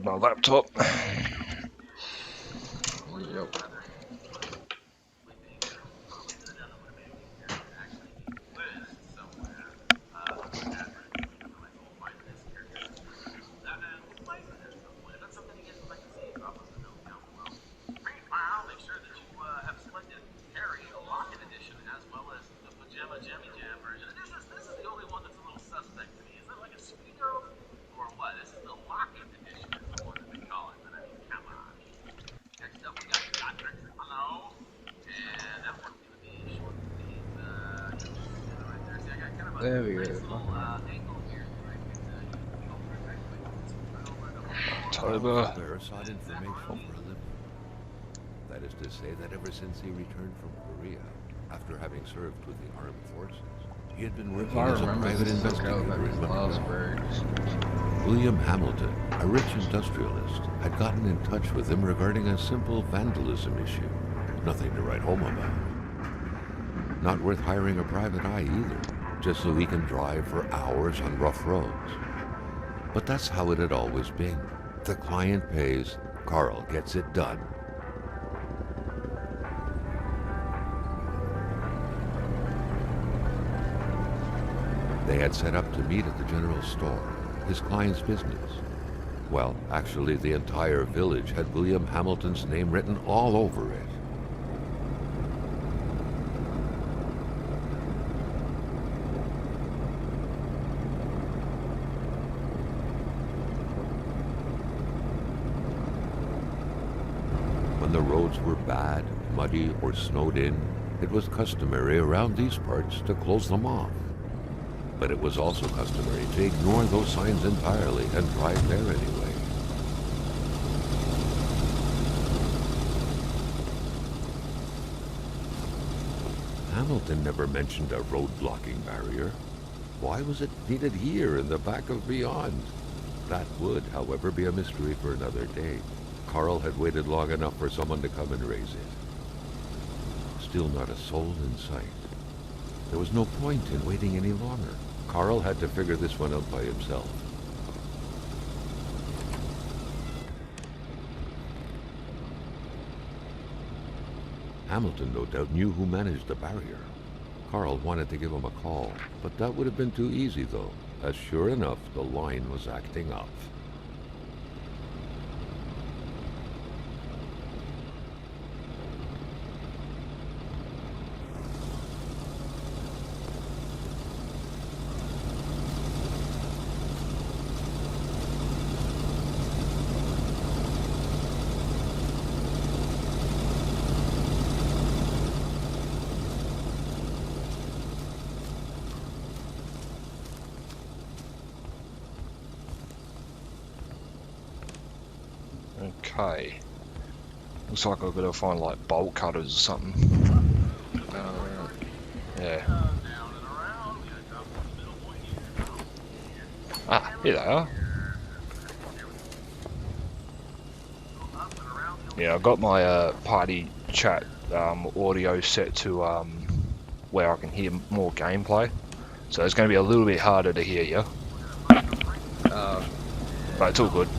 grab my laptop. Yep. There we go. October. Sought information for a living. That is to say that ever since he returned from Korea, after having served with the armed forces, he had been working as a private investigator in Montreal. William Hamilton, a rich industrialist, had gotten in touch with him regarding a simple vandalism issue. Nothing to write home about. Not worth hiring a private eye either, just so he can drive for hours on rough roads. But that's how it had always been. The client pays, Carl gets it done. They had set up to meet at the general store, his client's business. Well, actually, the entire village had William Hamilton's name written all over it. When the roads were bad, muddy, or snowed in, it was customary around these parts to close them off. But it was also customary to ignore those signs entirely and drive there anyway. Hamilton never mentioned a road-blocking barrier. Why was it needed here in the back of Beyond? That would, however, be a mystery for another day. Carl had waited long enough for someone to come and raise it. Still not a soul in sight. There was no point in waiting any longer. Carl had to figure this one out by himself. Hamilton no doubt knew who managed the barrier. Carl wanted to give him a call, but that would have been too easy though, as sure enough the line was acting up. Okay. Looks like I've got to find like bolt cutters or something. Yeah. Ah, here they are. Yeah, I've got my party chat audio set to where I can hear more gameplay. So it's going to be a little bit harder to hear you. But it's all good.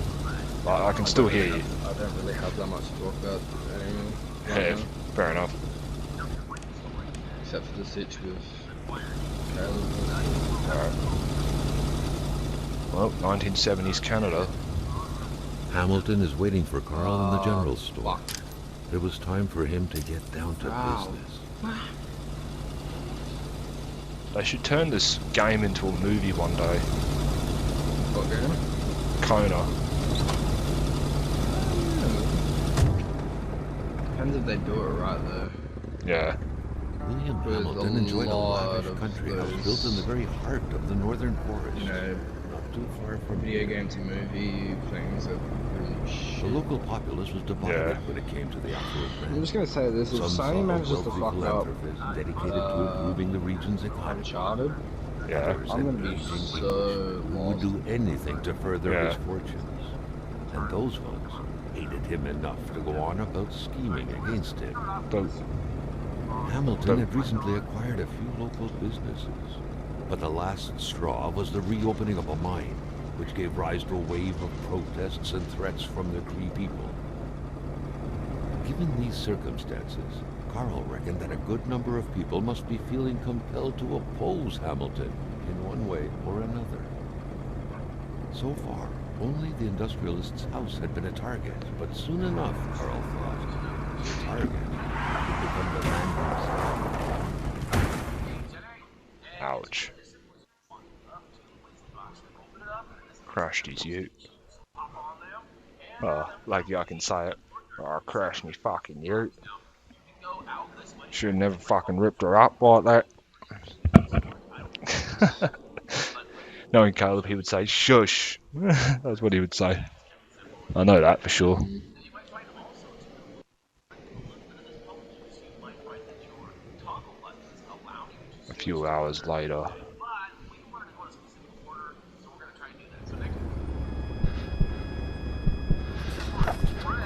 I can still hear you. I don't really have that much to talk about anymore. Yeah, fair enough. Except for the sitch with Caleb. Alright. Well, 1970s Canada. Hamilton is waiting for Carl in the general store. It was time for him to get down to business. They should turn this game into a movie one day. What game? Kona. Depends if they do it right though. Yeah. William Hamilton enjoyed a lavish country house built in the very heart of the northern forest. You know, not too far from video game to movie things are really shit. The local populace was divided when it came to the affluent I'm rent. just gonna say this, if Sony manages to fuck up dedicated to improving the region's economy. Uncharted, Yeah. I'm gonna be so Who would lost. do anything to further Yeah. his fortunes. And those folks hated him enough to go on about scheming against him. But Hamilton had recently acquired a few local businesses, but the last straw was the reopening of a mine, which gave rise to a wave of protests and threats from the Cree people. Given these circumstances, Carl reckoned that a good number of people must be feeling compelled to oppose Hamilton in one way or another. So far, only the industrialist's house had been a target, but soon enough, Carl thought, the target would become the man himself. Ouch. Crashed his ute. Oh, like I can say it. Oh, I crashed me fucking ute. Should've never fucking ripped her up like that. Knowing Caleb, he would say, shush. That's what he would say. I know that for sure. A few hours later.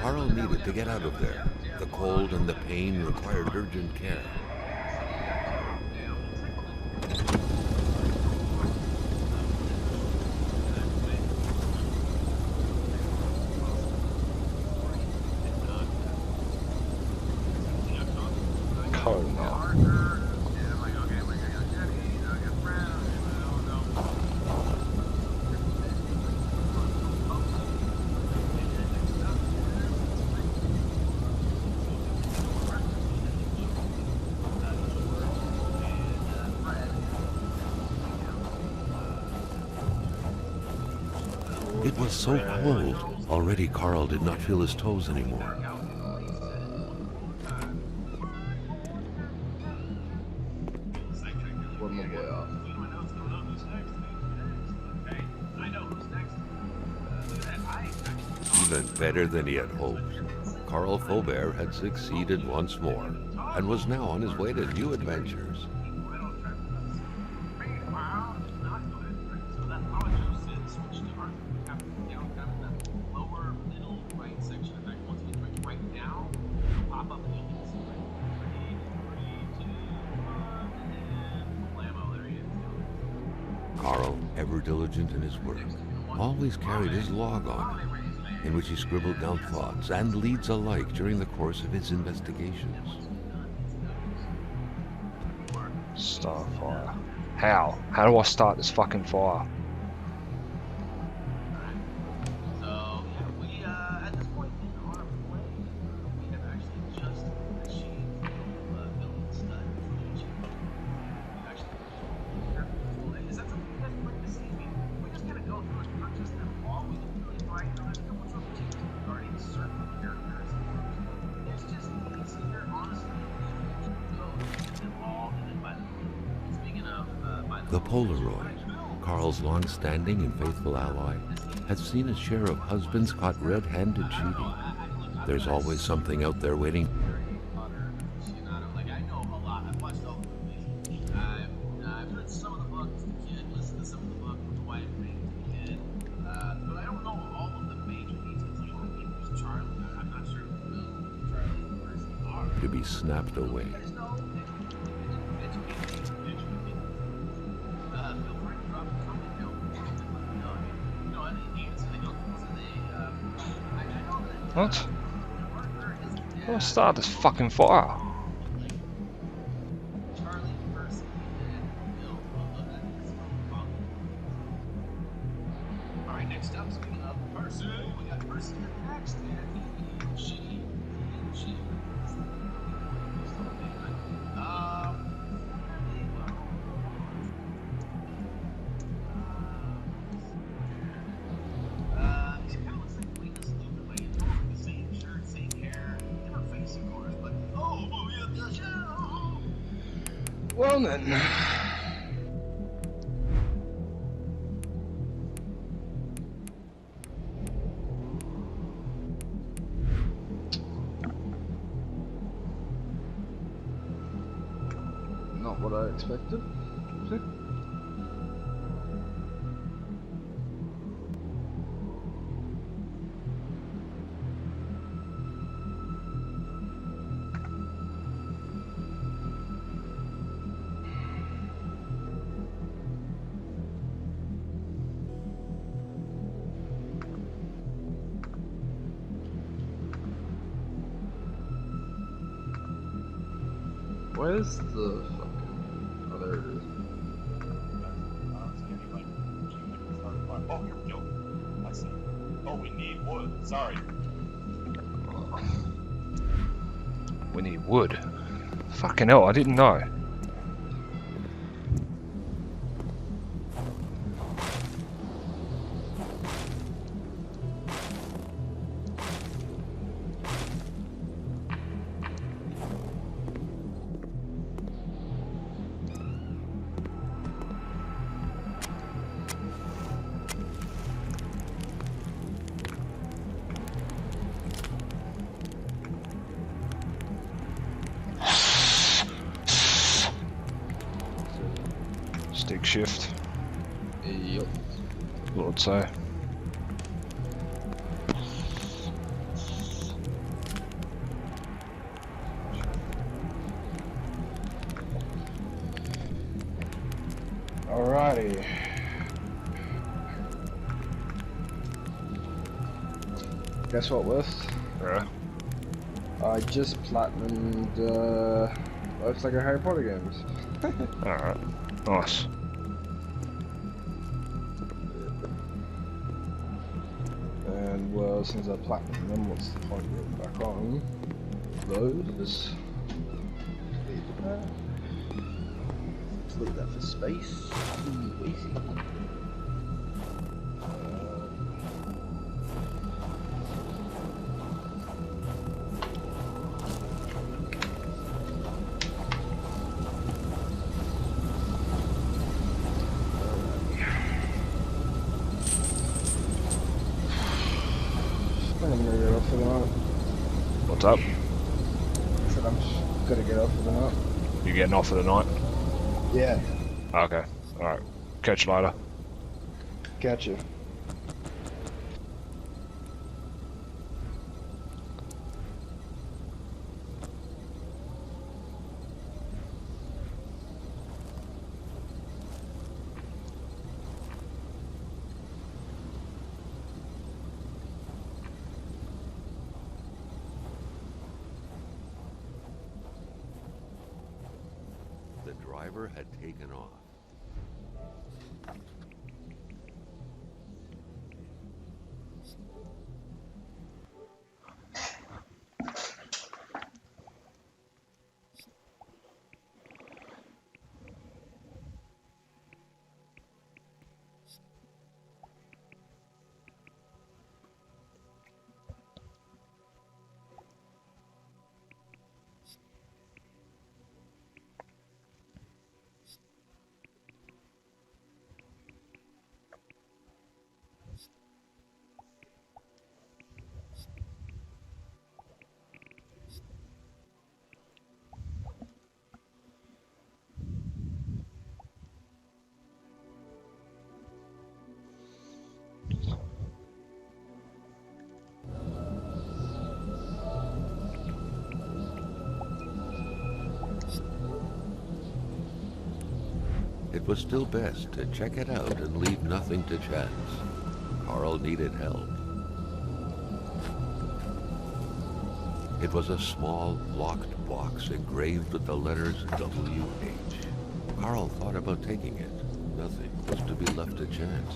Carl needed to get out of there. The cold and the pain required urgent care. Kona. It was so cold. Already Carl did not feel his toes anymore. Where my boy off? Even better than he had hoped. Carl Faubert had succeeded once more, and was now on his way to new adventures. Carl, ever diligent in his work, always carried his log on him, in which he scribbled down thoughts and leads alike during the course of his investigations. Start a fire. How? How do I start this fucking fire? The Polaroid, Carl's long-standing and faithful ally, had seen his share of husbands caught red-handed cheating. There's always something out there waiting. To be snapped away. What? I'll start this fucking fire. Alright, next up, speaking of person, we got person next, and shitty. Well then. Not what I expected. Where's the fucking... Oh, there it is. Oh, here we go. I see. Oh, we need wood. Sorry. We need wood. Fucking hell, I didn't know. Stick shift, Yup. Lord so. Alrighty. Guess what, West? Yeah. I just platinumed, looks like a Harry Potter games. Alright. Nice. And well, since I platinumed them, what's the point of getting back on those? Leave that. Leave that for space. Ooh, easy. I think I'm gonna get off for the night. What's up? I said I'm just gonna get off for the night. You getting off for the night? Yeah, Okay. Alright. Catch you later. catch you. The driver had taken off. It was still best to check it out and leave nothing to chance. Carl needed help. It was a small, locked box engraved with the letters W.H. Carl thought about taking it. Nothing was to be left to chance.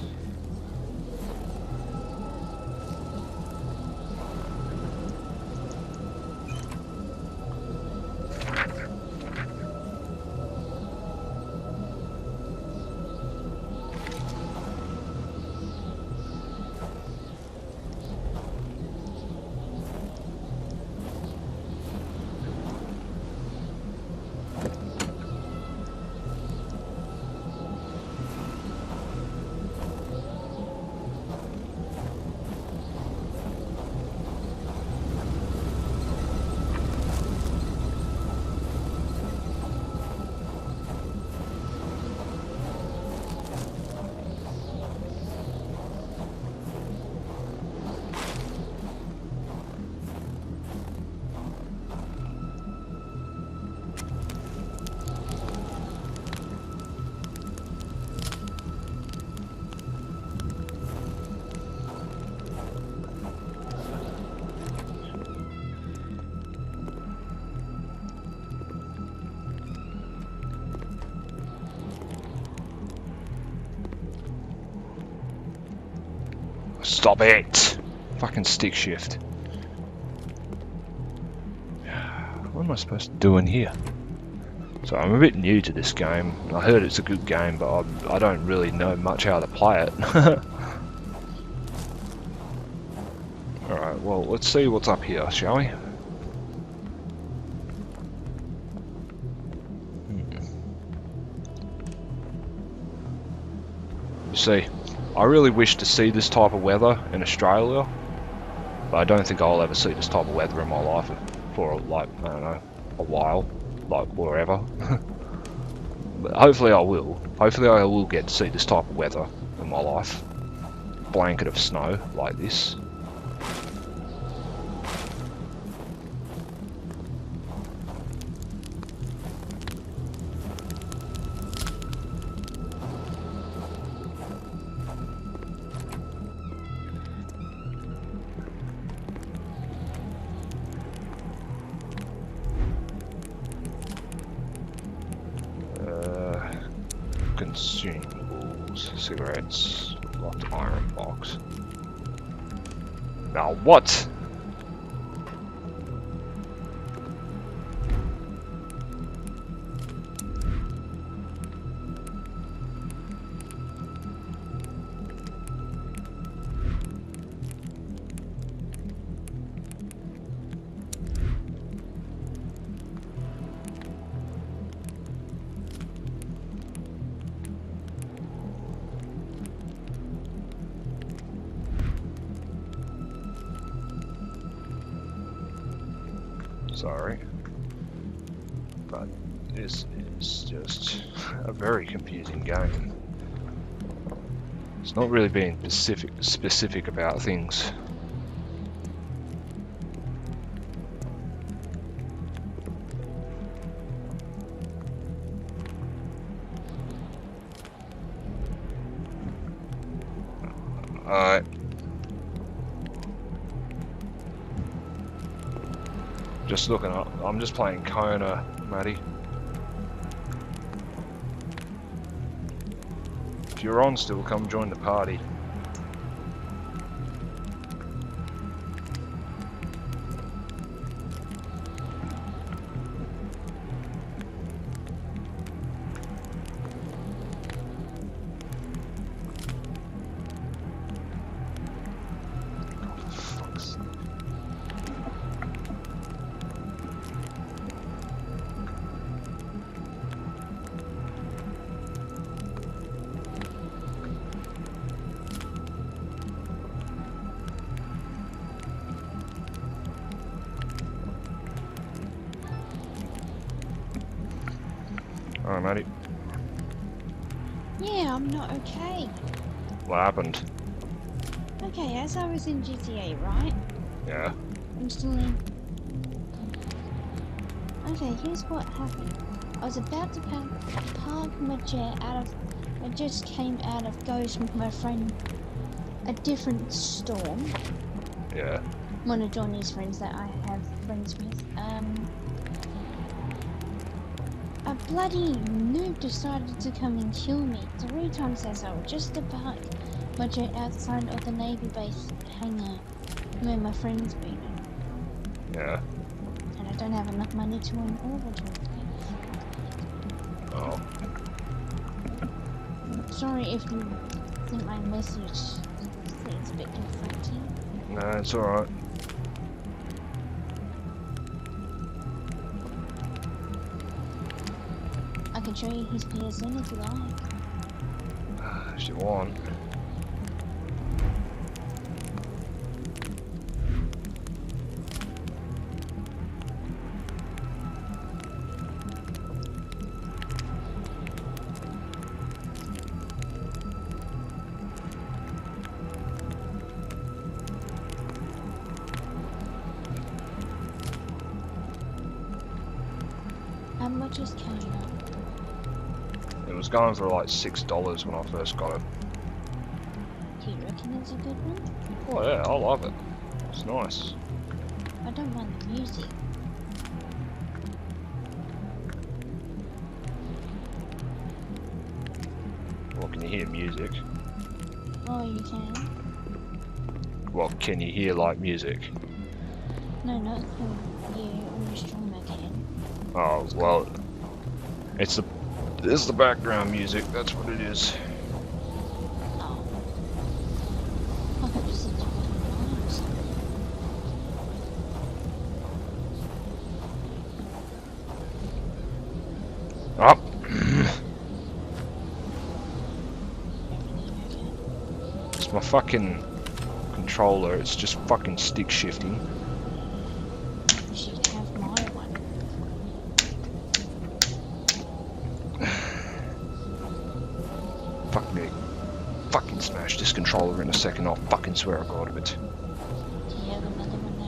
Stop it! Fucking stick shift. What am I supposed to do in here? So I'm a bit new to this game. I heard it's a good game, but I don't really know much how to play it. Alright, well, let's see what's up here, shall we? You see, I really wish to see this type of weather in Australia, but I don't think I'll ever see this type of weather in my life for, like, I don't know, a while, like, wherever. But hopefully I will. Hopefully I will get to see this type of weather in my life. Blanket of snow like this. Consumables, cigarettes, locked iron box. Now what? Sorry, but this is just a very confusing game. It's not really being specific about things. Alright. Just looking up. I'm just playing Kona, Matty. If you're on still, come join the party. Alright, Matty. Yeah, I'm not okay. What happened? Okay, as I was in GTA, right? Yeah. I'm still in. Okay, here's what happened. I was about to park my jet out of... I just came out of Ghost with my friend. A different storm. Yeah. One of Johnny's friends that I have friends with. A bloody noob decided to come and kill me 3 times as I was just to park my jet outside of the Navy base hangar where my friend's been. Yeah. And I don't have enough money to an orbital. Oh. Sorry if you think my message is a bit confronting. No, it's alright. I can show you his PSN if you like. If you want. How much is Kona? It was going for like $6 when I first got it. Do you reckon it's a good one? Oh yeah, I love it. It's nice. I don't mind the music. Well, can you hear music? Oh, you can? Well, can you hear like music? No, not from you on your stream, I can. Oh well, it's the background music. That's what it is. Oh. I thought you said you wasn't on or something. Up. It's my fucking controller. It's just fucking stick shifting. You should have my one. Fuck me. Fucking smash this controller in a second. I'll fucking swear I got of it. Do you have another one there?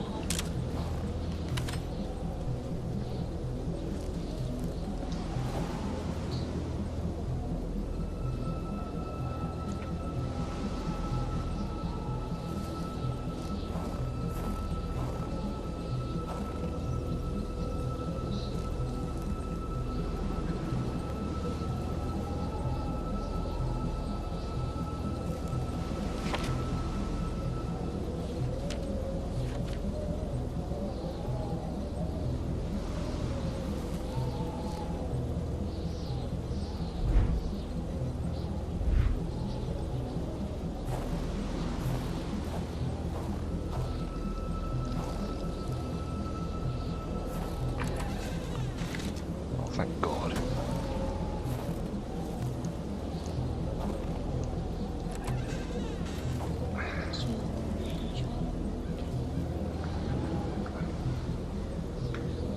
Oh, thank God.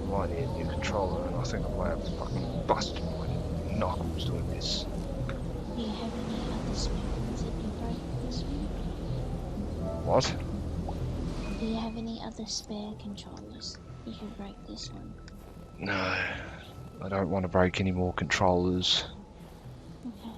Might need a new controller, and I think I might have fucking busted my knuckles doing this. Do you have any other spare ones that you break this one? What? Do you have any other spare controllers you can break this one? No, I don't want to break any more controllers. Okay.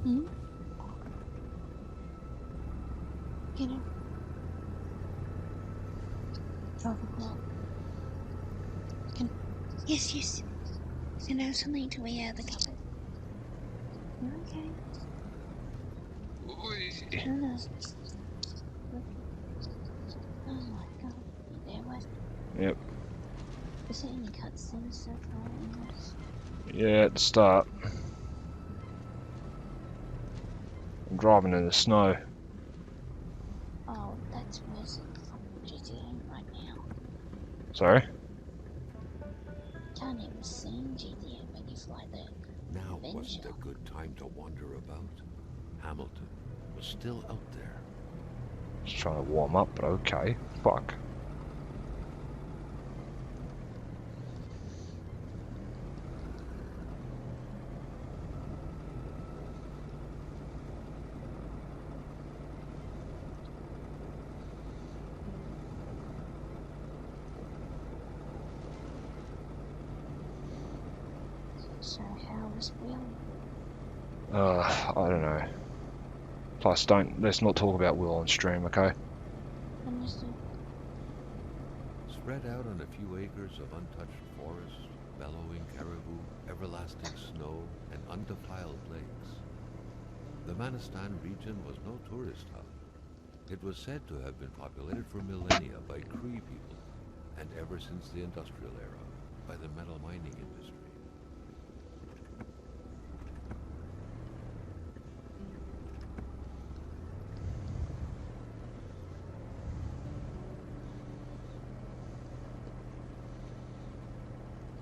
Hmm? Get him. 12 o'clock. Yes, yes. Can I have something to wear out of the cupboard? You're okay. No, no. Oh my god. You there, what? Yep. Is there any cutscenes so far in this? Yeah, at the start. I'm driving in the snow. Oh, that's worse than GTA right now. Sorry? Can't even see GTA when you fly there. Now wasn't Adventure. a good time to wander about. Hamilton was still out there. Just trying to warm up, but okay. Fuck. So how was Will? I don't know. Plus, let's not talk about Will on stream, okay? Understood. Spread out on a few acres of untouched forest, bellowing caribou, everlasting snow, and undefiled lakes. The Manistan region was no tourist hub. It was said to have been populated for millennia by Cree people, and ever since the industrial era, by the metal mining industry.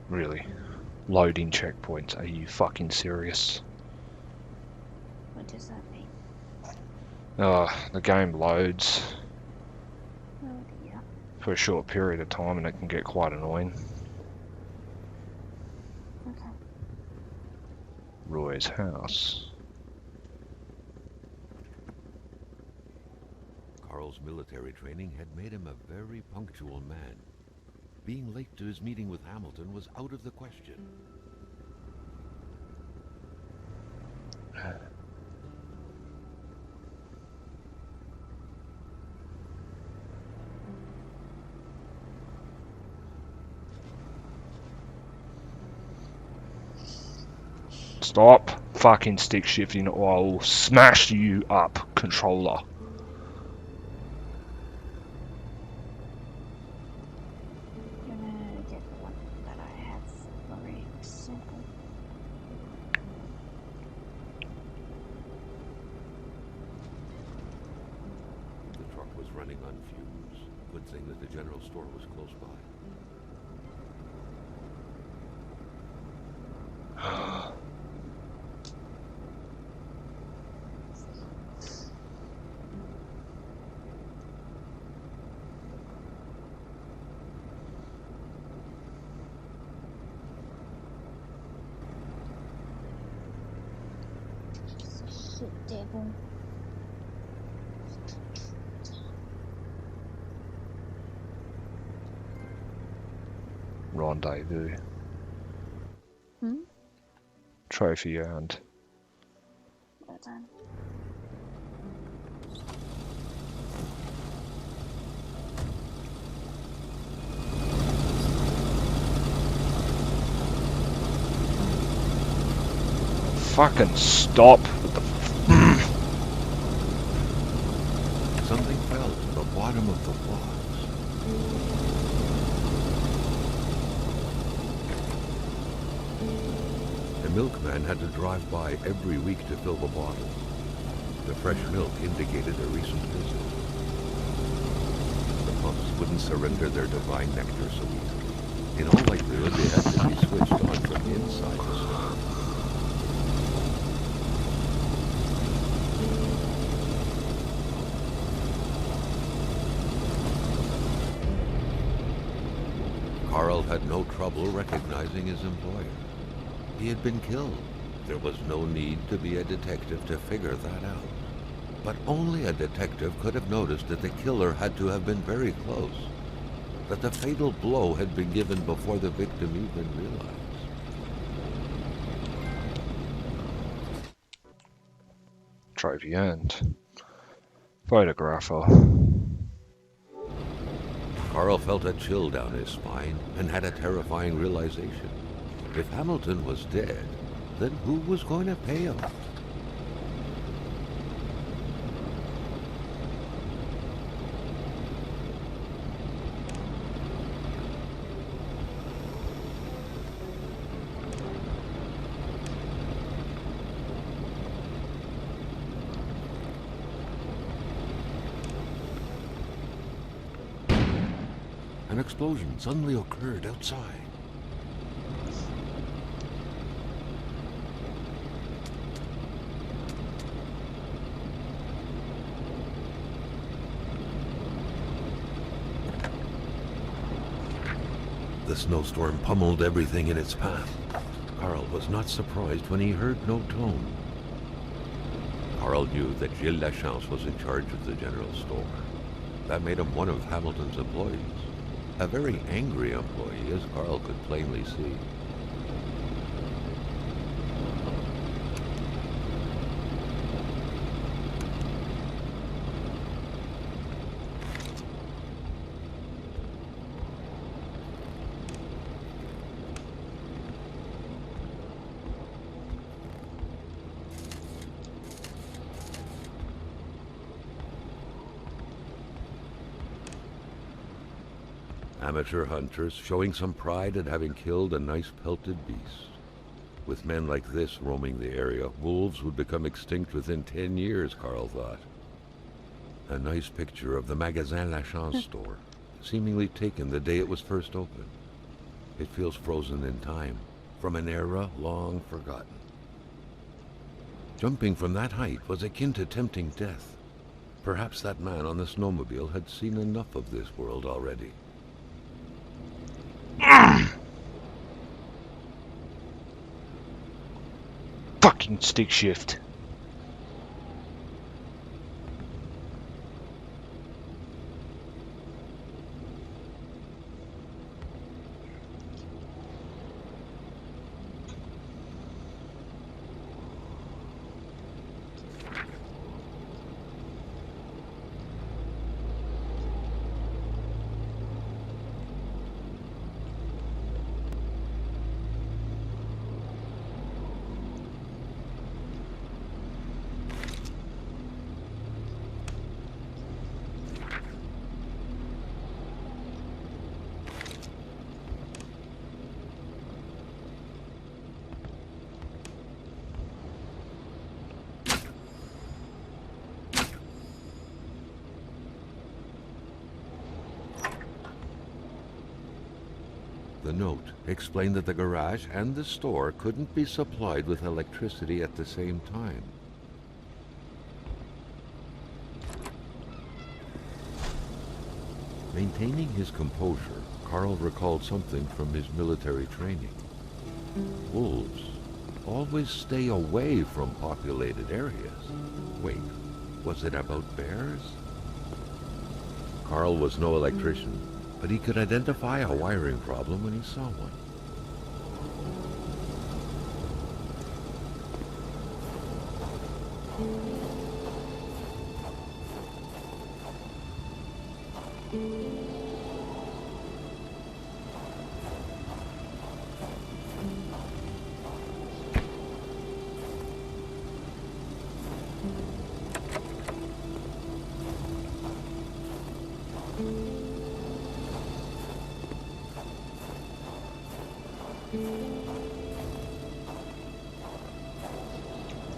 Really. Loading checkpoints. Are you fucking serious? What does that mean? The game loads Oh dear. for a short period of time and it can get quite annoying. Okay. Roy's house. Carl's Carl's military training had made him a very punctual man. Being late to his meeting with Hamilton was out of the question. Stop fucking stick shifting or I will smash you up, controller. Gonna get the one that I have for example. The truck was running on fumes. Good thing that the general store was close by. Shit, devil. Rendezvous. Hmm? Trophy earned. Well done. Fucking stop with the Something fell to the bottom of the box. The milkman had to drive by every week to fill the bottle. The fresh milk indicated a recent visit. The pumps wouldn't surrender their divine nectar so easily. In all likelihood, they had to be switched on from inside the store. Carl had no trouble recognizing his employer. He had been killed. There was no need to be a detective to figure that out. But only a detective could have noticed that the killer had to have been very close. That the fatal blow had been given before the victim even realized. trophy earned. Photographer. Carl felt a chill down his spine and had a terrifying realization. If Hamilton was dead, then who was going to pay him? An explosion suddenly occurred outside. The snowstorm pummeled everything in its path. Carl was not surprised when he heard no tone. Carl knew that Gilles Lachance was in charge of the general store. That made him one of Hamilton's employees. A very angry employee, as Carl could plainly see. Amateur hunters showing some pride at having killed a nice pelted beast. With men like this roaming the area, wolves would become extinct within 10 years, Carl thought. A nice picture of the Magasin Lachance store, seemingly taken the day it was first opened. It feels frozen in time, from an era long forgotten. Jumping from that height was akin to tempting death. Perhaps that man on the snowmobile had seen enough of this world already. Fucking stick shift. The note explained that the garage and the store couldn't be supplied with electricity at the same time. Maintaining his composure, Carl recalled something from his military training. Wolves always stay away from populated areas. Wait, was it about bears? Carl was no electrician, but he could identify a wiring problem when he saw one.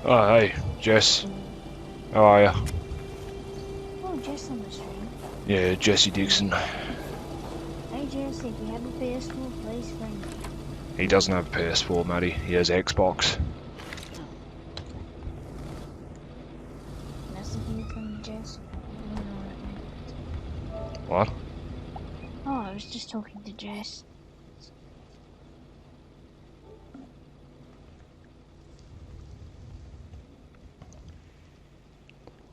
Oh, hey, Jess. How are ya? Oh, Jess on the stream. Yeah, Jesse Dixon. Hey Jess, if you have a PS4, please friend me. He doesn't have a PS4, Matty. He has Xbox. Nice to hear from you, Jess. You know what What? Oh, I was just talking to Jess.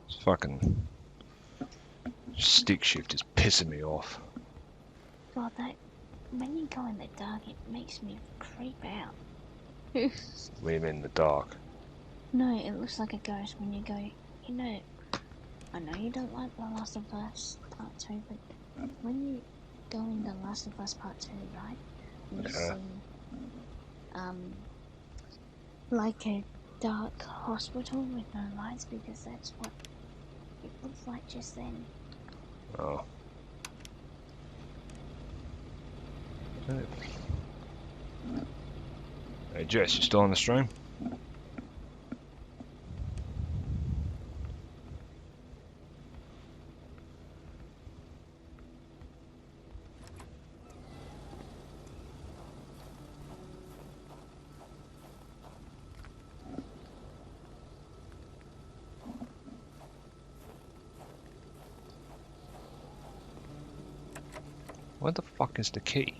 This fucking stick shift is pissing me off. God, that when you go in the dark, it makes me creep out. Leave him in the dark. No, it looks like a ghost when you go. You know, I know you don't like The Last of Us Part 2, but when you go in The Last of Us Part 2, right? You Yeah. see, like a dark hospital with no lights, because that's what it looks like just then. Oh. Hey Jess, you still on the stream? Where the fuck is the key?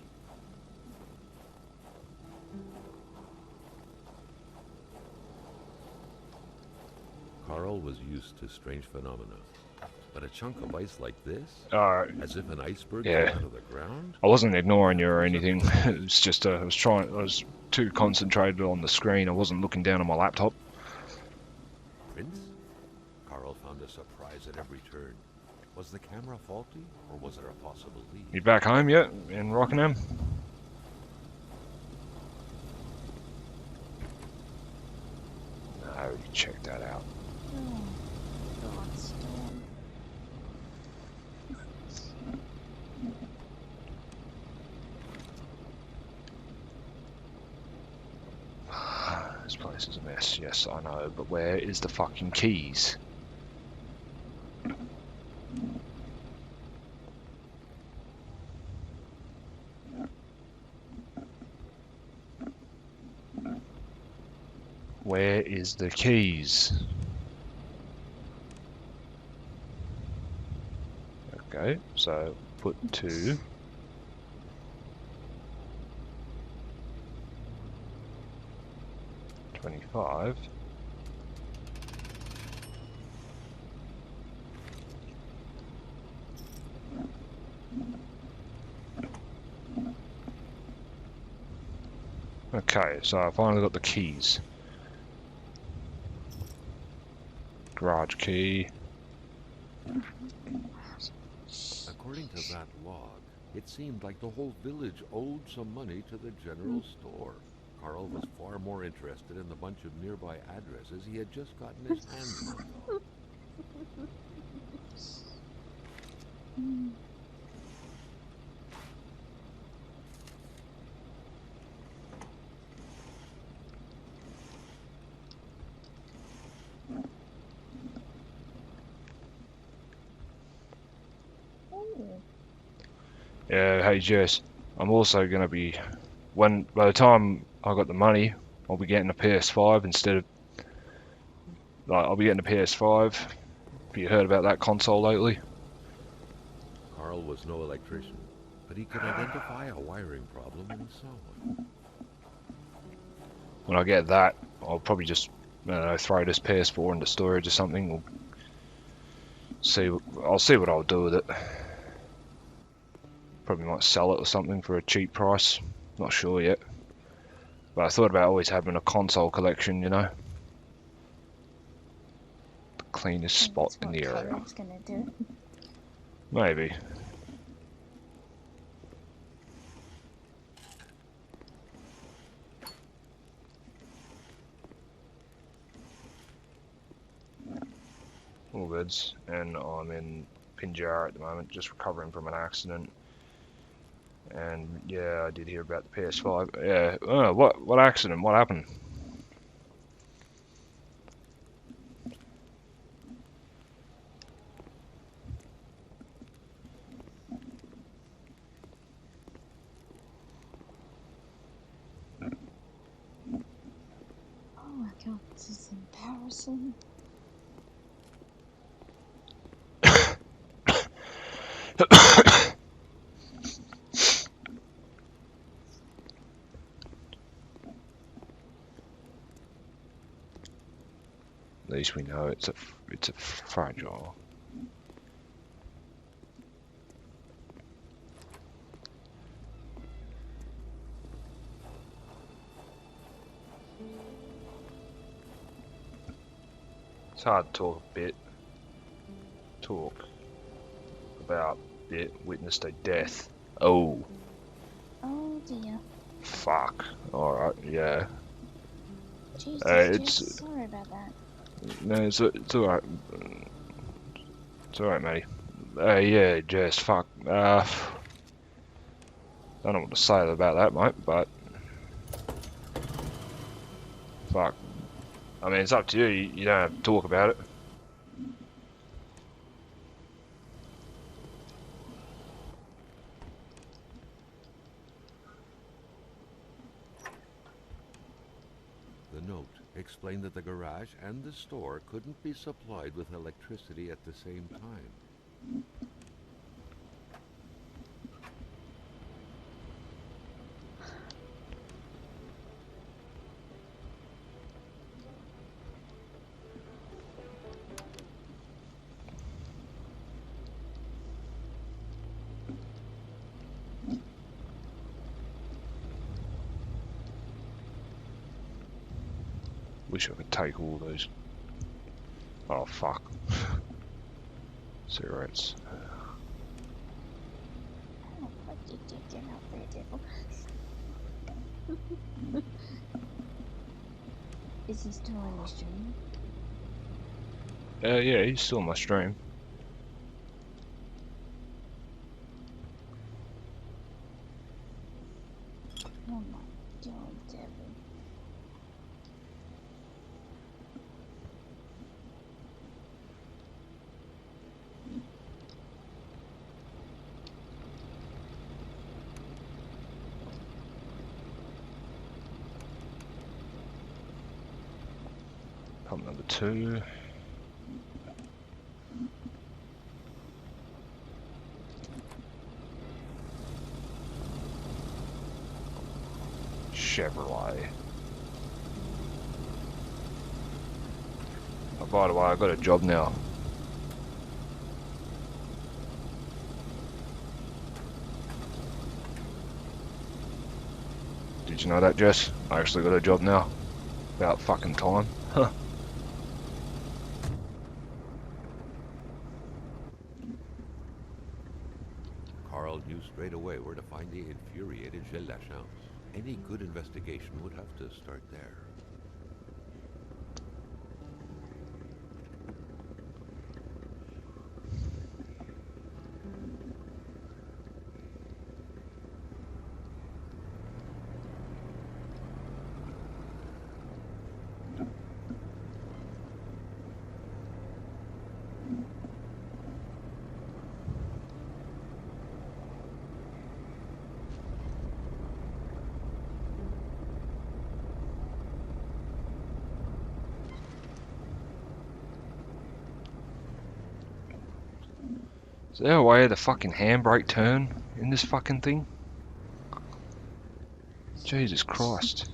Carl was used to strange phenomena, but a chunk of ice like this, Alright. as if an iceberg Yeah. came out of the ground? I wasn't ignoring you or anything. It was just I was too concentrated on the screen. I wasn't looking down on my laptop. Prince? Carl found a surprise at every turn. Was the camera faulty, or was there a possible lead? You back home yet in Rockingham? No, you checked that out. Oh, God, Storm. This place is a mess. Yes, I know, but where is the fucking keys? Where is the keys? Okay, so put 2. $25. Okay, so I finally got the keys. Garage key. According to that log, it seemed like the whole village owed some money to the general store. Carl was far more interested in the bunch of nearby addresses he had just gotten his hands on, though. Oh. Yeah, hey Jess. I'm also going to be, by the time I got the money, I'll be getting a PS5 instead of, like, I'll be getting a PS5. Have you heard about that console lately? Carl was no electrician, but he could identify a wiring problem when he saw one. When I get that, I'll probably just, I don't know, throw this PS4 into storage or something. Or I'll see what I'll do with it. Probably might sell it or something for a cheap price. Not sure yet. But I thought about always having a console collection, you know. The cleanest spot in the area. That's gonna do. Maybe. All goods, and I'm in Pinjarra at the moment, just recovering from an accident. And yeah, I did hear about the PS5. Yeah, what accident? What happened? Oh my god, this is embarrassing. At least we know it's a fragile. It's hard to talk about it. Witnessed a death. Oh, Oh dear. fuck. All right, yeah. Jesus, It's Jess, sorry about that. no, it's alright. It's alright, matey. Yeah, Jess, fuck. I don't know what to say about that, mate, but fuck. I mean, it's up to you. You don't have to talk about it. The note explained that the garage and the store couldn't be supplied with electricity at the same time. Wish I could take all those. Oh, fuck. Cigarettes. Oh, what did you get out there, devil? Is he still on the stream? Yeah, he's still on my stream. Oh my god, devil. Pump number 2. Chevrolet. Oh, by the way, I got a job now. Did you know that, Jess? I actually got a job now. About fucking time. Huh. Carl knew straight away where to find the infuriated Gilles Lachance. Any good investigation would have to start there. Is there a way to fucking handbrake turn in this fucking thing? Jesus Christ.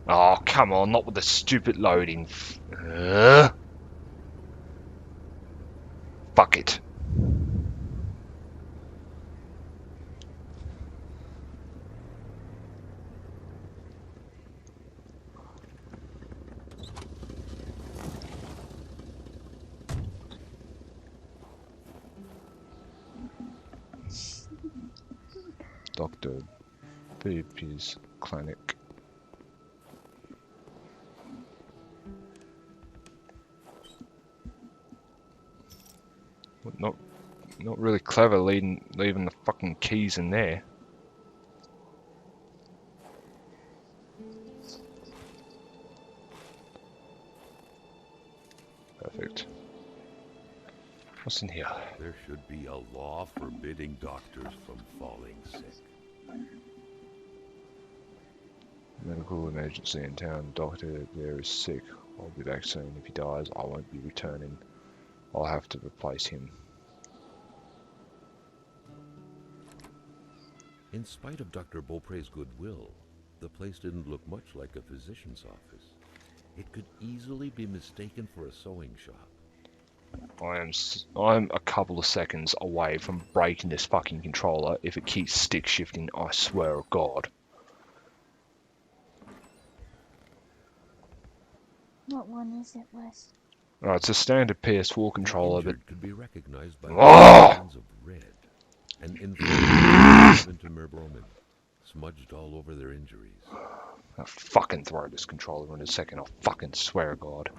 Oh, come on, not with the stupid loading. Fuck it. Dr. Beepe's clinic. Not really clever leaving the fucking keys in there. Perfect. What's in here? There should be a law forbidding doctors from falling sick. Medical emergency in town. Doctor there is sick. I'll be back soon. If he dies, I won't be returning. I'll have to replace him. In spite of Dr. Beaupre's goodwill, the place didn't look much like a physician's office. It could easily be mistaken for a sewing shop. I'm a couple of seconds away from breaking this fucking controller if it keeps stick shifting, I swear to God. What one is it, Wes? Oh, it's a standard PS4 controller, but... Could be recognized by Oh! bands of red and given to Merbroman, smudged all over their injuries. I'll fucking throw this controller in a second, I fucking swear to God.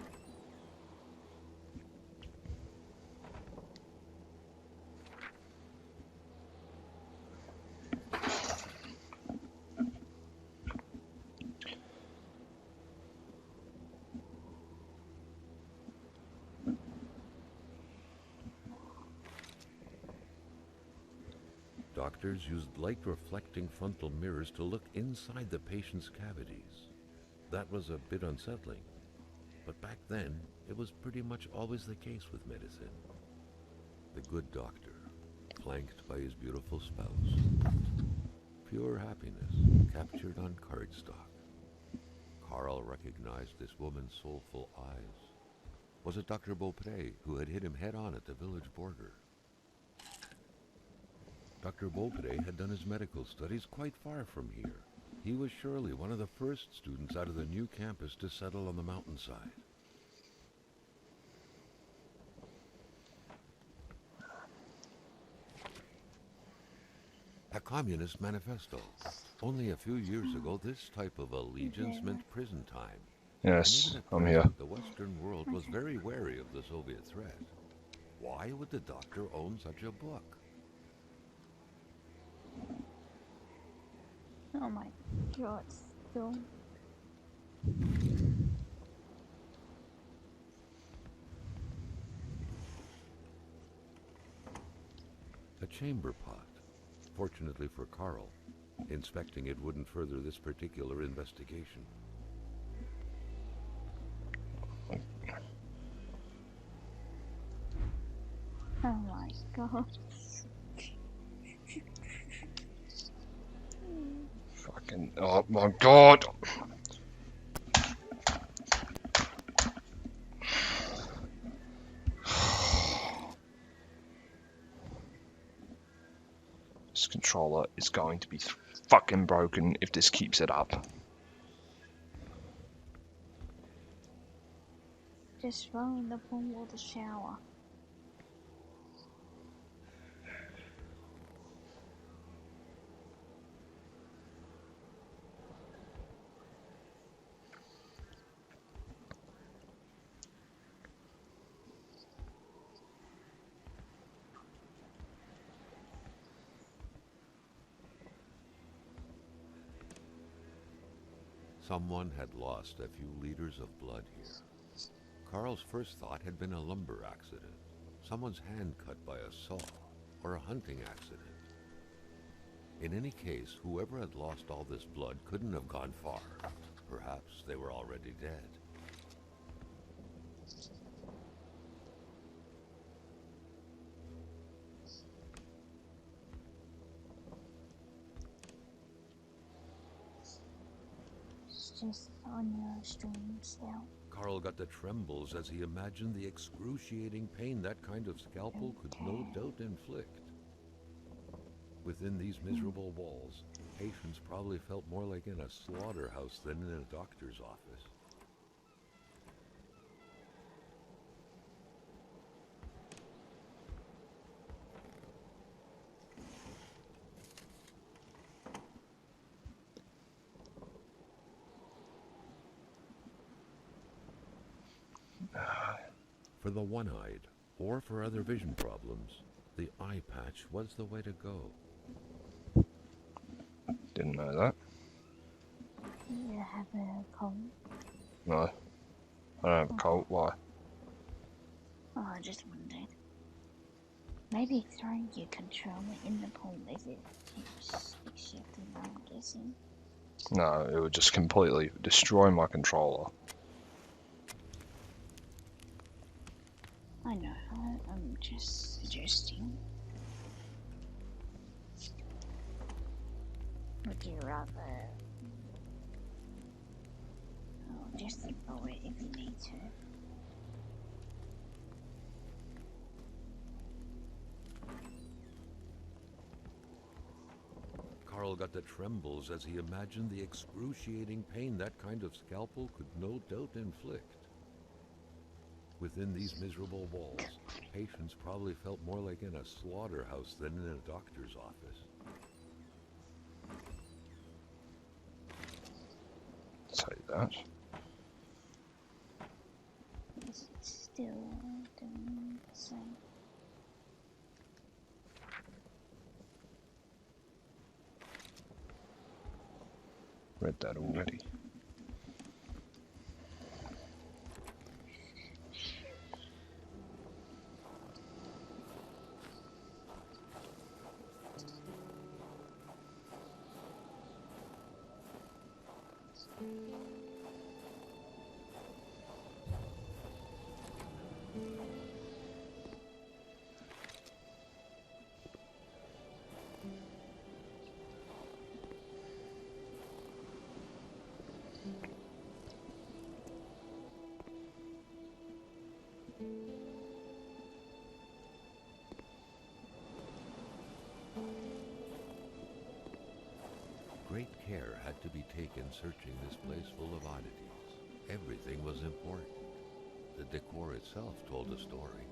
Doctors used light-reflecting frontal mirrors to look inside the patient's cavities. That was a bit unsettling, but back then, it was pretty much always the case with medicine. The good doctor, flanked by his beautiful spouse. Pure happiness, captured on cardstock. Carl recognized this woman's soulful eyes. Was it Dr. Beaupre who had hit him head-on at the village border? Dr. Beaupre had done his medical studies quite far from here. He was surely one of the first students out of the new campus to settle on the mountainside. A communist manifesto. Only a few years ago, this type of allegiance meant prison time. Yes, I'm present, here. The Western world was very wary of the Soviet threat. Why would the doctor own such a book? Oh my god, still. A chamber pot. Fortunately for Carl, inspecting it wouldn't further this particular investigation. Oh my god. Fucking, oh my God! This controller is going to be fucking broken if this keeps it up. Just throw in the pool or the shower. Someone had lost a few liters of blood here. Carl's first thought had been a lumber accident, someone's hand cut by a saw, or a hunting accident. In any case, whoever had lost all this blood couldn't have gone far. Perhaps they were already dead. just on your stream still. Carl got the trembles as he imagined the excruciating pain that kind of scalpel could no doubt inflict. Within these miserable walls, patients probably felt more like in a slaughterhouse than in a doctor's office. For the one-eyed, or for other vision problems, the eye patch was the way to go. Didn't know that. You have a cold? No. I don't have a cold. Why? Oh, I just wondered. Maybe throwing your controller in the pool is it keeps shifting, I'm guessing. No, it would just completely destroy my controller. I know, I'm just suggesting. Would you rather... Oh, just throw it if you need to. Carl got the trembles as he imagined the excruciating pain that kind of scalpel could no doubt inflict. Within these miserable walls, patients probably felt more like in a slaughterhouse than in a doctor's office. Say that. Is it still doing the same? Read that already. Great care had to be taken searching this place full of oddities. Everything was important. The decor itself told a story.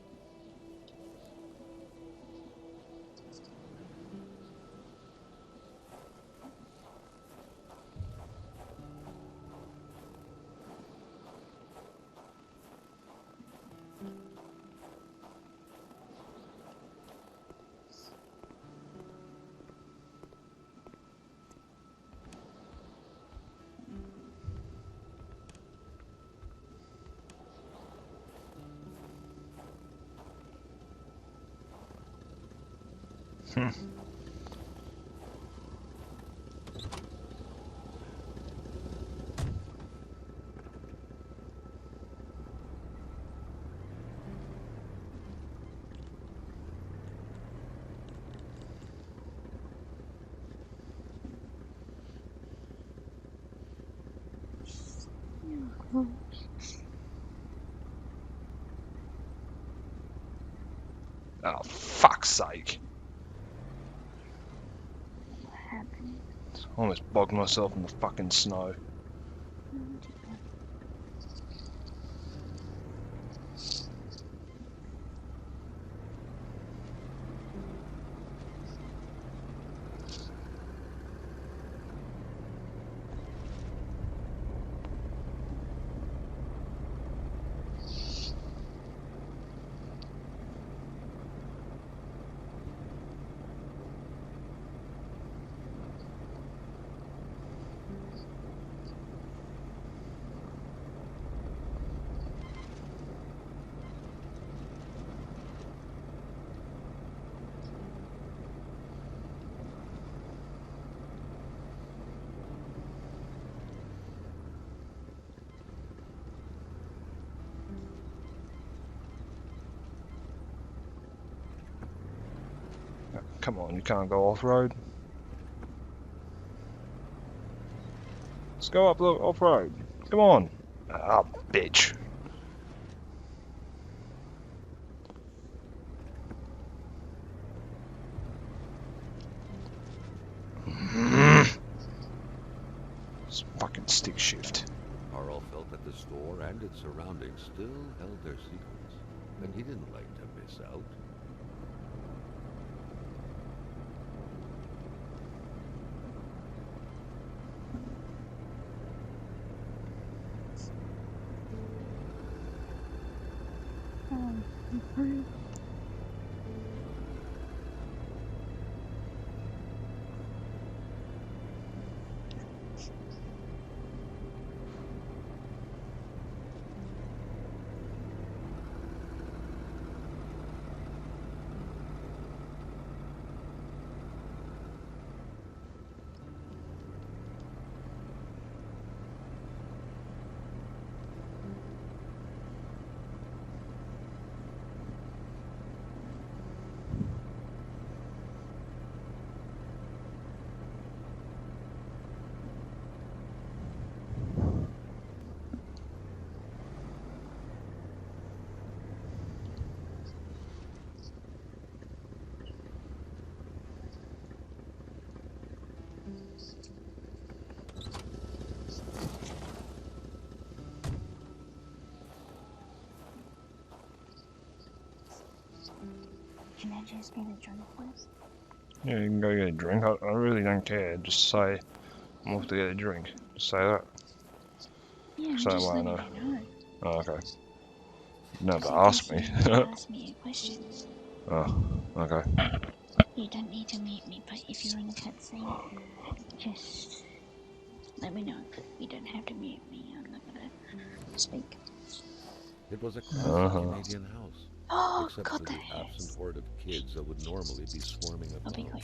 Oh, fuck's sake. What happened? I almost bogged myself in the fucking snow. Come on, you can't go off-road. Let's go up the off-road. Come on. Ah, bitch. This fucking stick shift. Carl felt that the store and its surroundings still held their secrets, and he didn't like to miss out. Can I just get a drink first? Yeah, you can go get a drink. I really don't care. Just say, I'm off to get a drink. Just say that. Yeah, I'm So just I letting know. you know. Oh, okay. No, but So ask me. you ask me a question. Oh, okay. You don't need to mute me, but if you're in a cutscene, just let me know. You don't have to mute me. I'm not gonna speak. It was a classic Canadian house, Oh, except God, for that the absent hurts. horde of kids that would normally be swarming I'll be above. quick.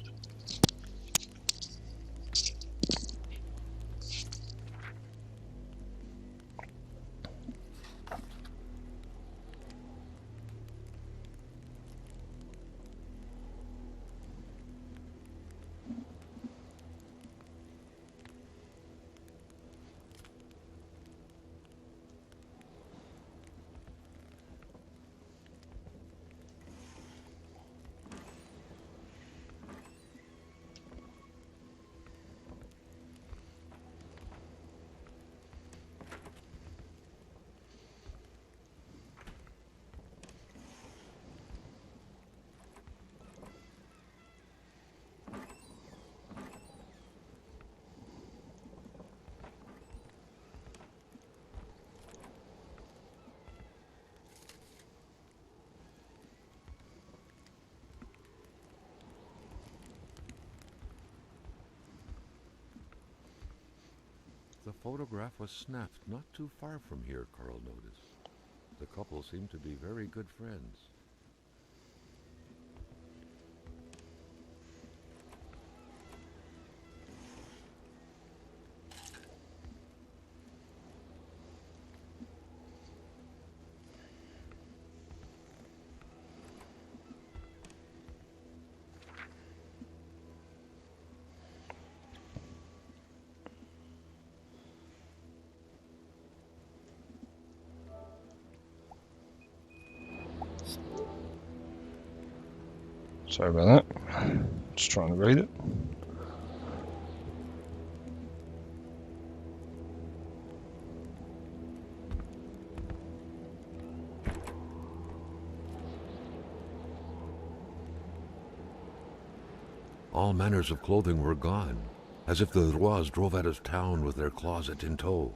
The photograph was snapped not too far from here, Carl noticed. The couple seemed to be very good friends. Sorry about that. Just trying to read it. All manners of clothing were gone, as if the Rois drove out of town with their closet in tow.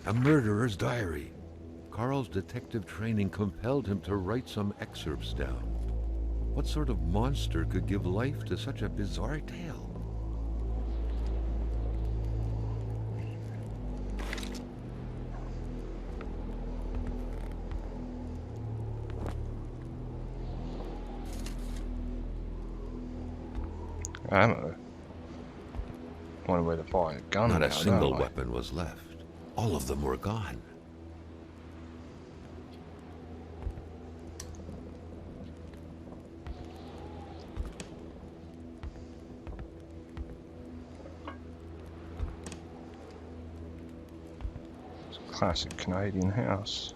A murderer's diary. Carl's detective training compelled him to write some excerpts down. What sort of monster could give life to such a bizarre tale? Ammo. Wonder where to buy a gun. Not now, a single don't I? weapon was left. All of them were gone. It's a classic Canadian house.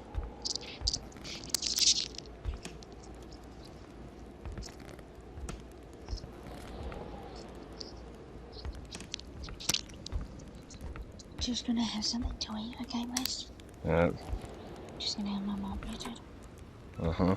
Just gonna have something to eat, okay, Wes? Yeah. Just gonna have my mum muted. Uh-huh.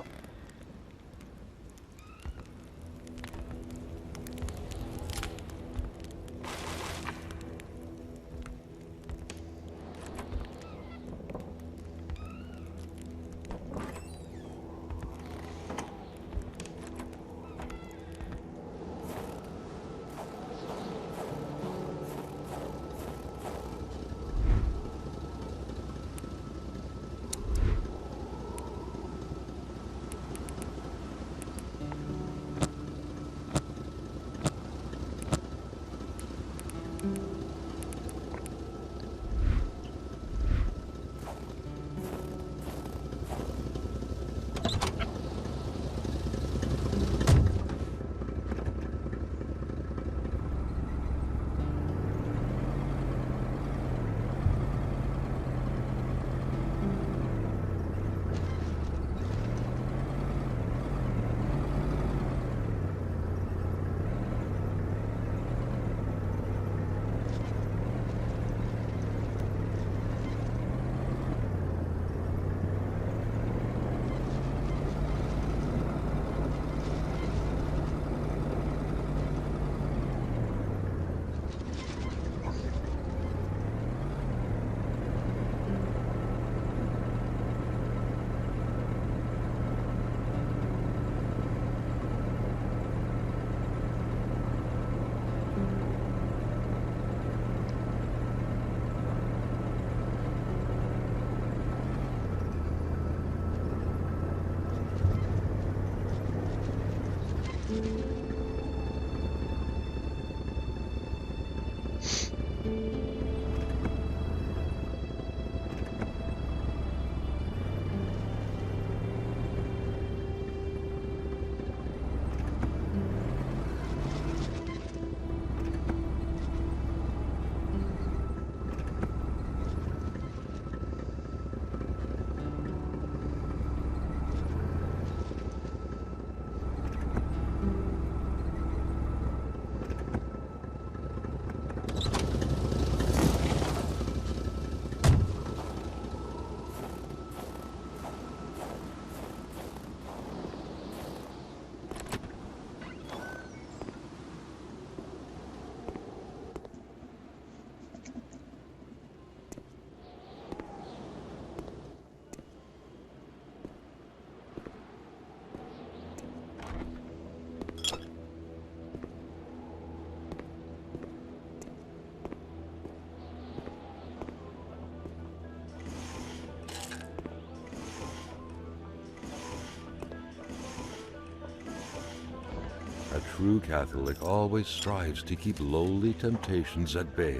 A true Catholic always strives to keep lowly temptations at bay.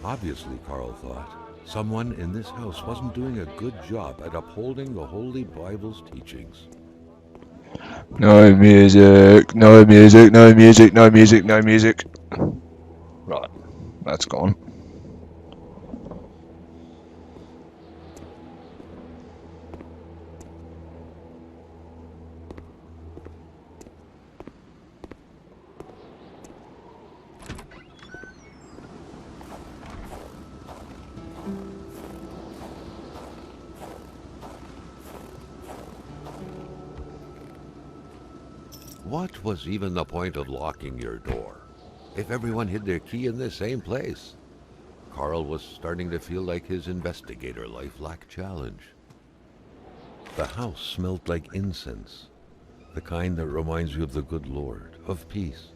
Obviously, Carl thought, someone in this house wasn't doing a good job at upholding the Holy Bible's teachings. No music, no music, no music, no music, no music. Right, that's gone. What was even the point of locking your door if everyone hid their key in the same place? Carl was starting to feel like his investigator life lacked challenge. The house smelled like incense, the kind that reminds you of the good Lord, of peace.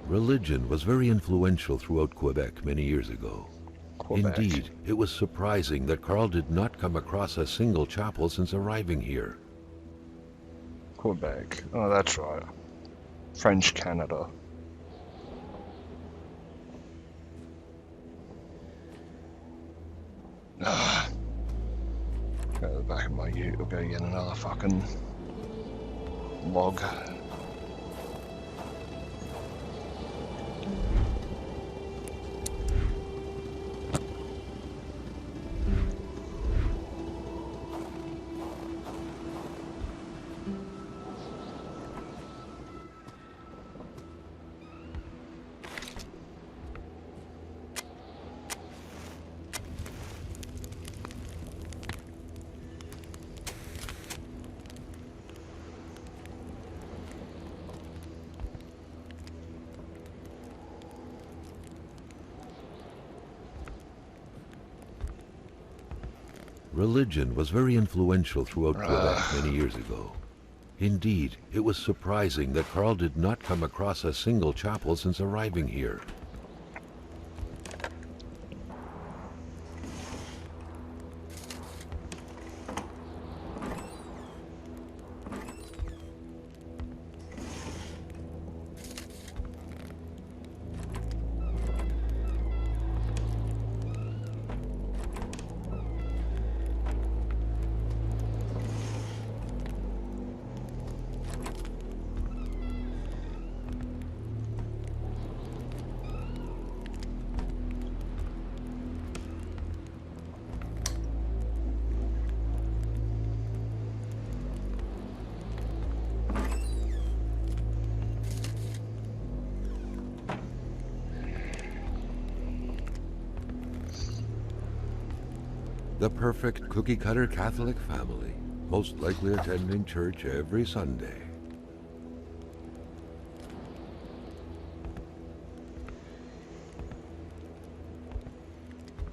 Religion was very influential throughout Quebec many years ago. Quebec. Indeed, it was surprising that Carl did not come across a single chapel since arriving here. Quebec. Oh, that's right. French Canada. Ah. Go to the back of my ute, I'll go get another fucking log. Religion was very influential throughout Quebec many years ago. Indeed, it was surprising that Carl did not come across a single chapel since arriving here. The perfect cookie-cutter Catholic family, most likely attending church every Sunday.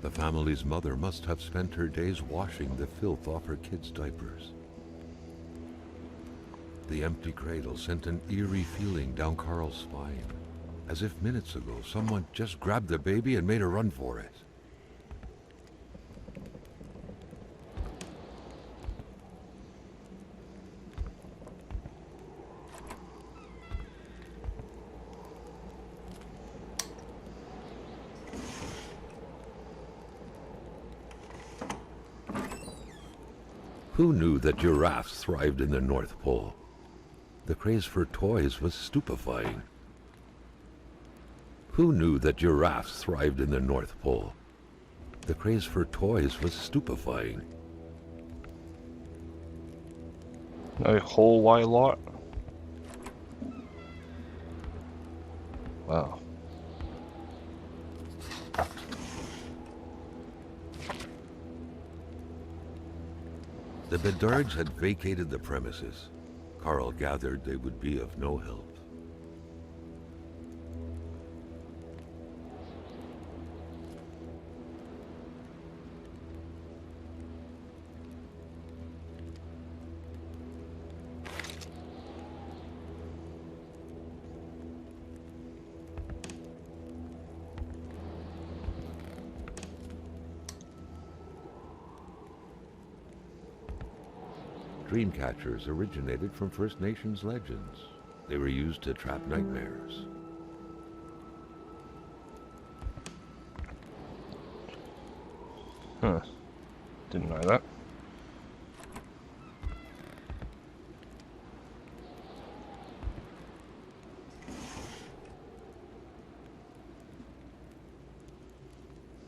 The family's mother must have spent her days washing the filth off her kids' diapers. The empty cradle sent an eerie feeling down Carl's spine, as if minutes ago someone just grabbed the baby and made a run for it. Who knew that giraffes thrived in the North Pole? The craze for toys was stupefying. Who knew that giraffes thrived in the North Pole? The craze for toys was stupefying. No hallway light? Wow. The Bedard's had vacated the premises. Carl gathered they would be of no help. Dream catchers originated from First Nations legends. They were used to trap nightmares. Huh. Didn't know that.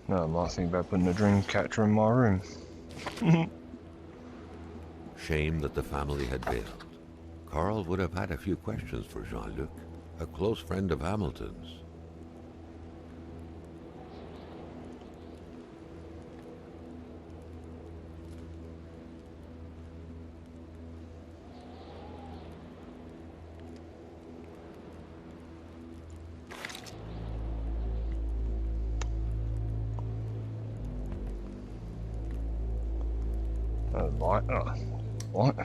No, I'm not thinking about putting a dream catcher in my room. Shame that the family had bailed. Carl would have had a few questions for Jean-Luc, a close friend of Hamilton's. Right. What?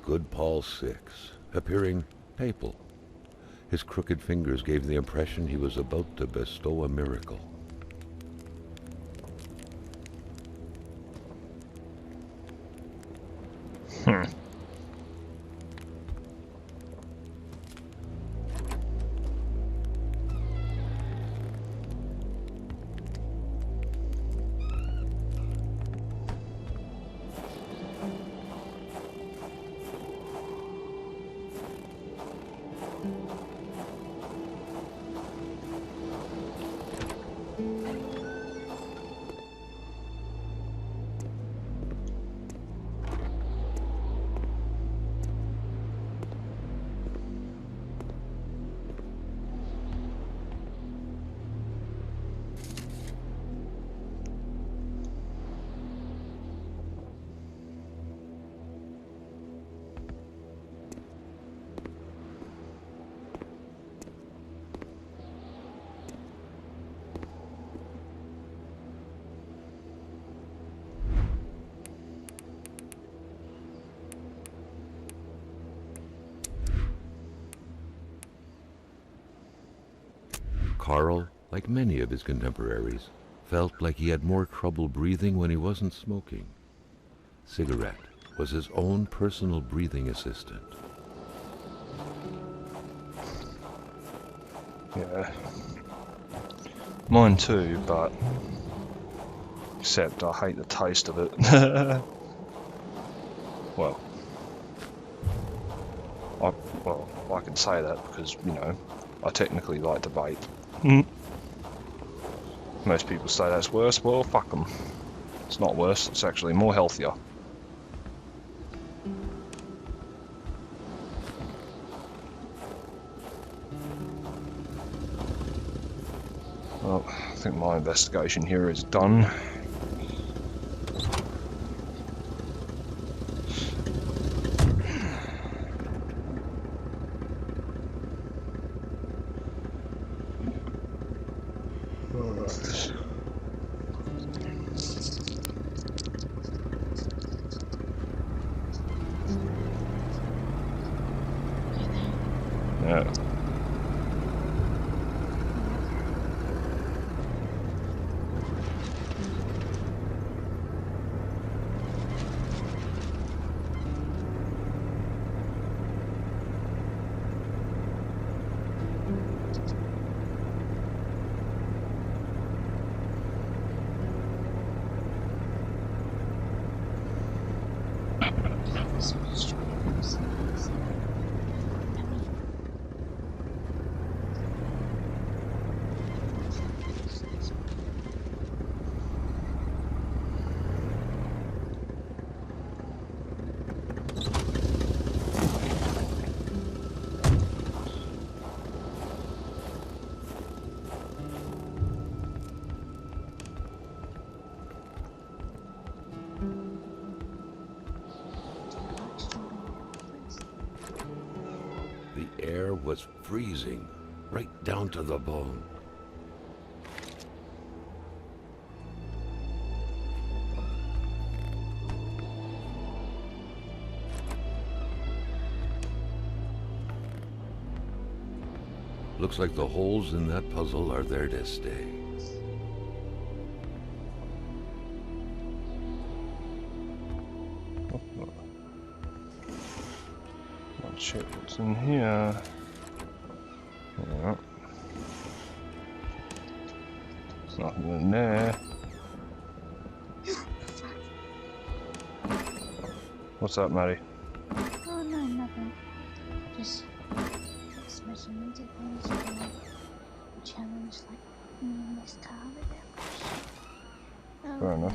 Good Paul 6, appearing papal. His crooked fingers gave the impression he was about to bestow a miracle. Carl, like many of his contemporaries, felt like he had more trouble breathing when he wasn't smoking. Cigarette was his own personal breathing assistant. Yeah. Mine too, but except I hate the taste of it. Well, I can say that because, you know, I technically like to vape. Most people say that's worse. Well, fuck them. It's not worse. It's actually more healthier. Well, I think my investigation here is done. Yeah. The air was freezing, right down to the bone. Looks like the holes in that puzzle are there to stay. I'll check what's in here. Yeah. There's nothing in there. What's up, Matty? Oh no, nothing. Just experimented things to challenge like this car without. Oh, Fair enough.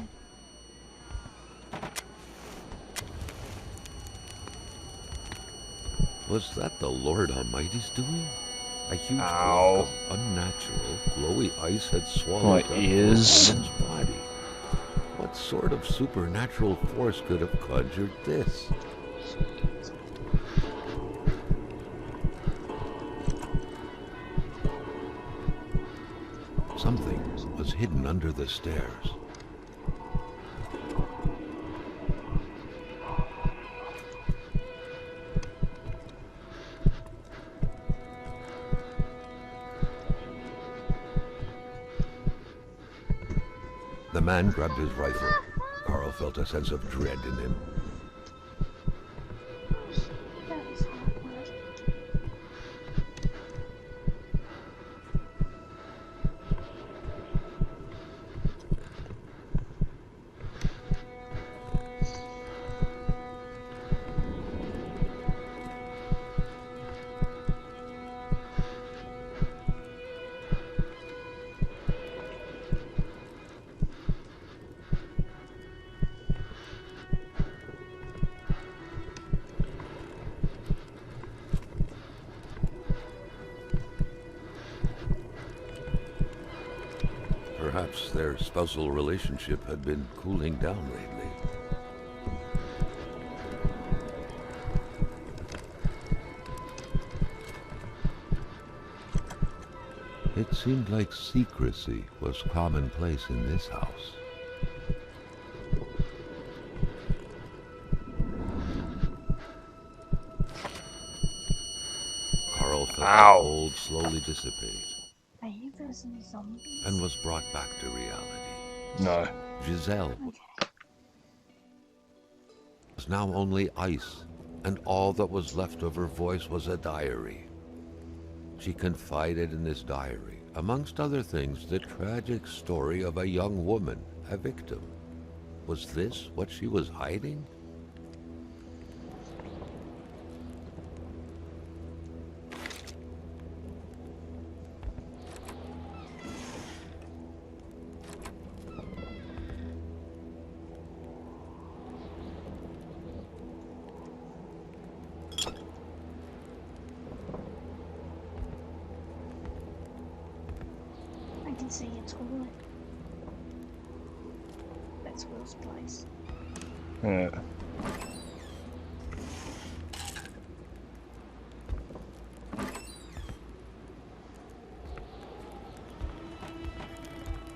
Was that the Lord Almighty's doing? A huge Ow. block of unnatural, glowy ice had swallowed My up ears. the woman's body. What sort of supernatural force could have conjured this? Something was hidden under the stairs. The man grabbed his rifle. Carl felt a sense of dread in him. that was hard work. Perhaps their spousal relationship had been cooling down lately. It seemed like secrecy was commonplace in this house. Carl felt the Ow. cold slowly dissipate I think there was some zombies. and was brought back to reality. No. Giselle was now only ice, and all that was left of her voice was a diary. She confided in this diary, amongst other things, the tragic story of a young woman, a victim. Was this what she was hiding? I can see a toilet. That's Will's place. Yeah.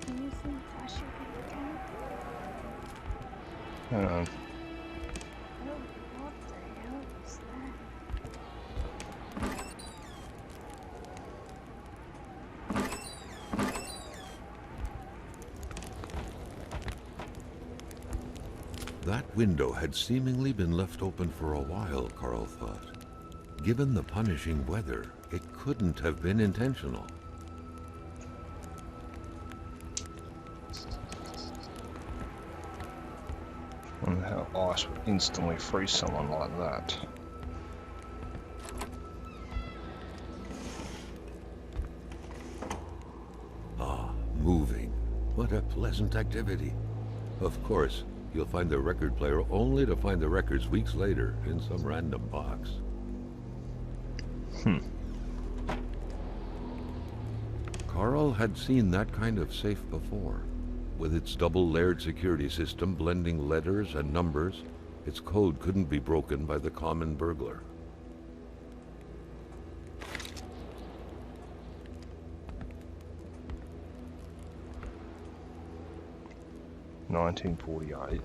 Do you think I should be again? Hang on. Oh, what the hell is that? That window had seemingly been left open for a while, Carl thought. Given the punishing weather, it couldn't have been intentional. I wonder how ice would instantly freeze someone like that. Ah, moving. What a pleasant activity. Of course, you'll find the record player only to find the records weeks later in some random box. Carl had seen that kind of safe before. With its double-layered security system blending letters and numbers, its code couldn't be broken by the common burglar. $1948.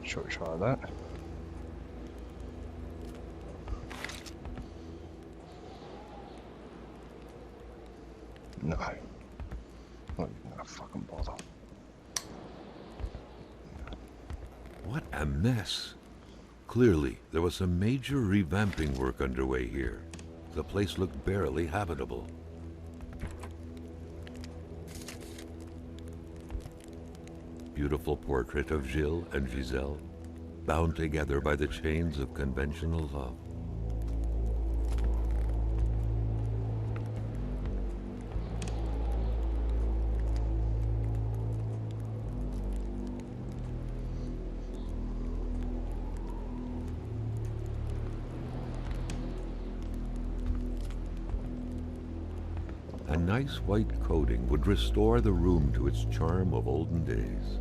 Shall we try that? No. Not even gonna fucking bother. What a mess. Clearly, there was some major revamping work underway here. The place looked barely habitable. Beautiful portrait of Gilles and Giselle. bound together by the chains of conventional love. A nice white coating would restore the room to its charm of olden days.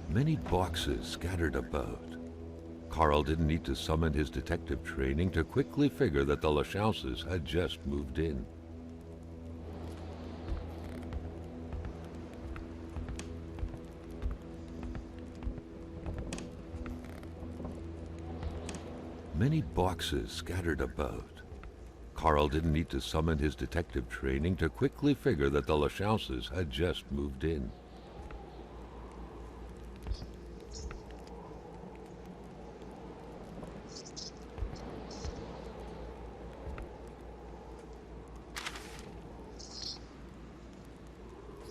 Many boxes scattered about. Carl didn't need to summon his detective training to quickly figure that the Lachauses had just moved in. Many boxes scattered about. Carl didn't need to summon his detective training to quickly figure that the Lachauses had just moved in.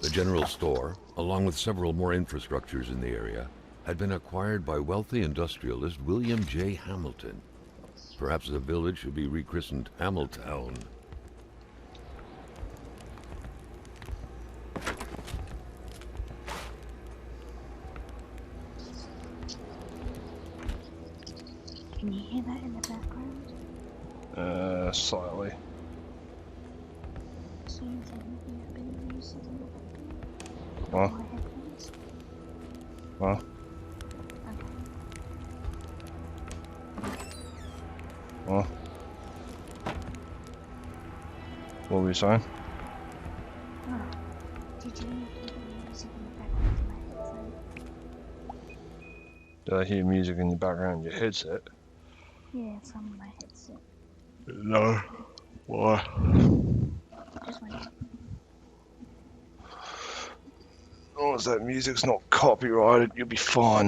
The general store, along with several more infrastructures in the area, had been acquired by wealthy industrialist William J. Hamilton. Perhaps the village should be rechristened Hamiltown. Can you hear that in the background? Slightly. Seems like you've been music in the background. What? My headphones. What? Okay. What? What were you saying? Oh. Did you hear the music in the background of my headset? Did I hear music in the background of your headset? Yeah, from my headset. No. Why? Just wondering. As long as that music's not copyrighted, you'll be fine.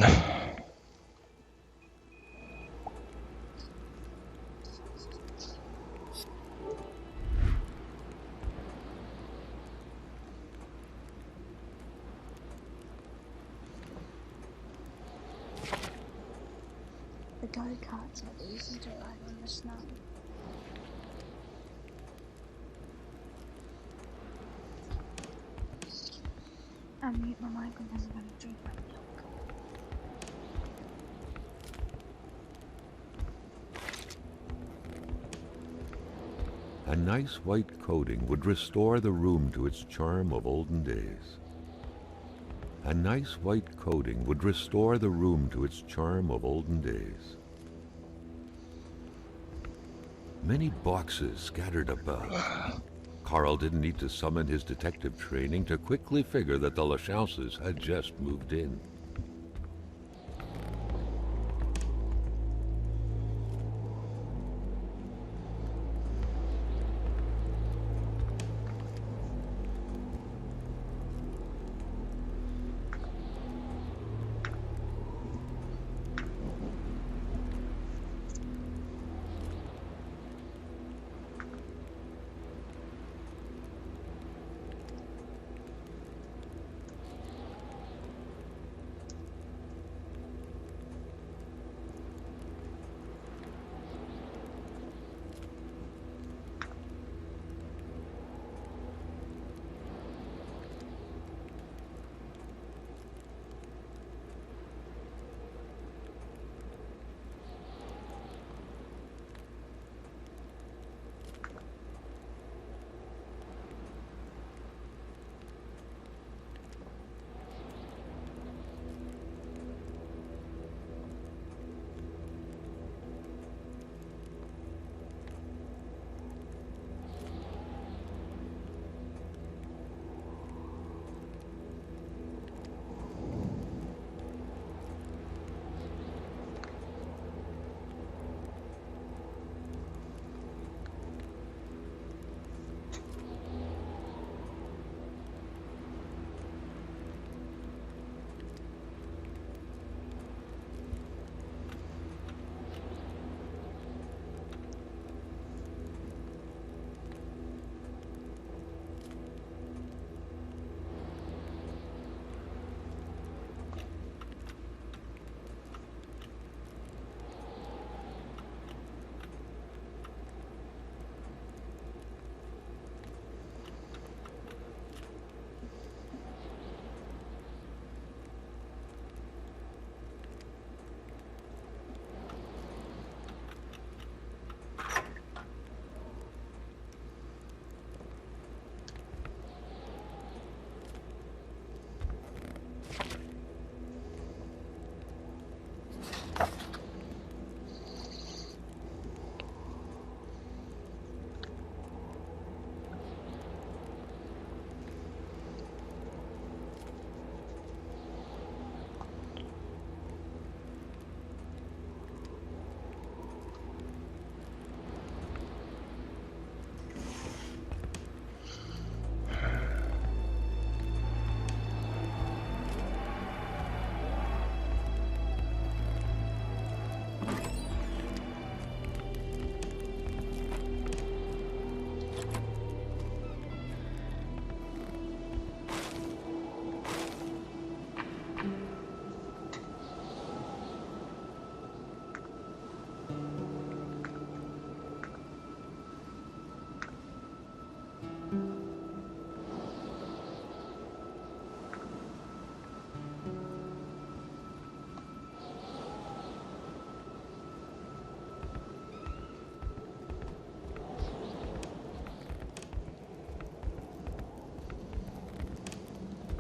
The go-karts are easy to ride on the snow. I'll mute my mic because I'm going to drink my milk. A nice white coating would restore the room to its charm of olden days. A nice white coating would restore the room to its charm of olden days. Many boxes scattered about. Carl didn't need to summon his detective training to quickly figure that the Lachauses had just moved in.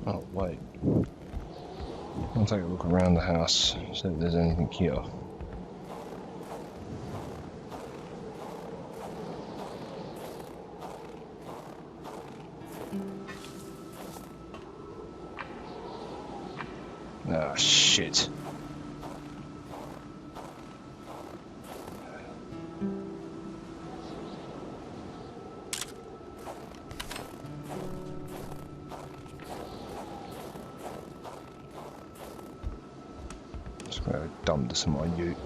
Oh, wait. I'll take a look around the house, see if there's anything here. Ah, shit. Just gonna dump this in my ute.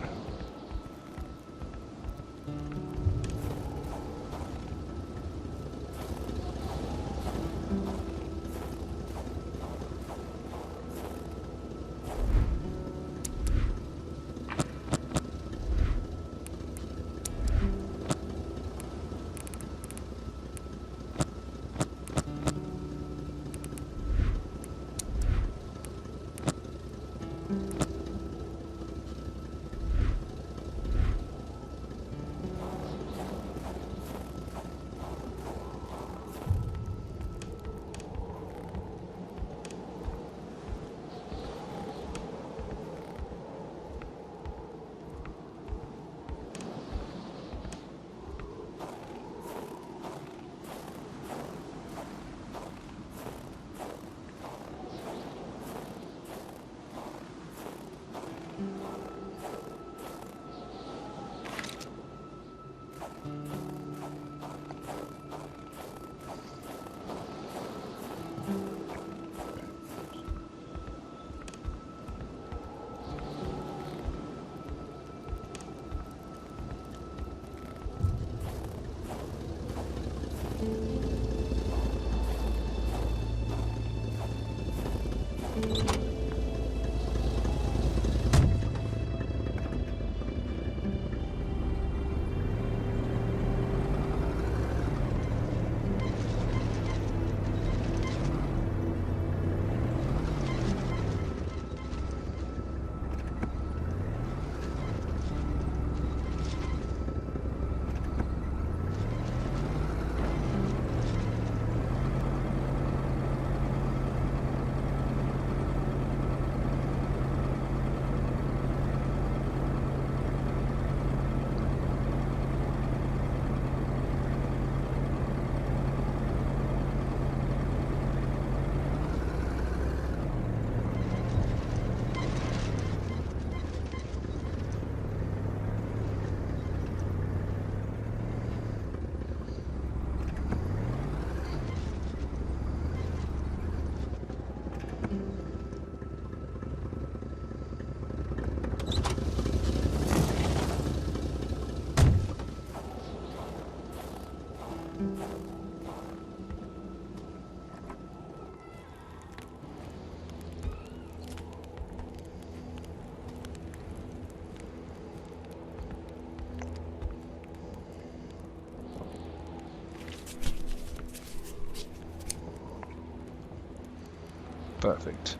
Perfect.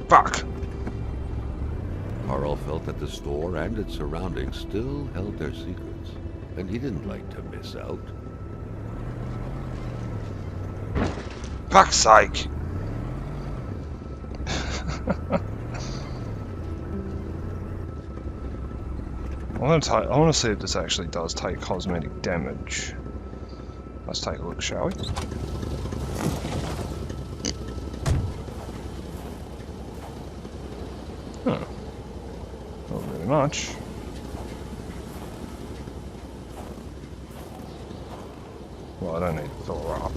Fuck! Carl felt that the store and its surroundings still held their secrets, and he didn't like to miss out. fuck's sake! I want to see if this actually does take cosmetic damage. Let's take a look, shall we? Huh. Not really much. Well, I don't need to fill her up.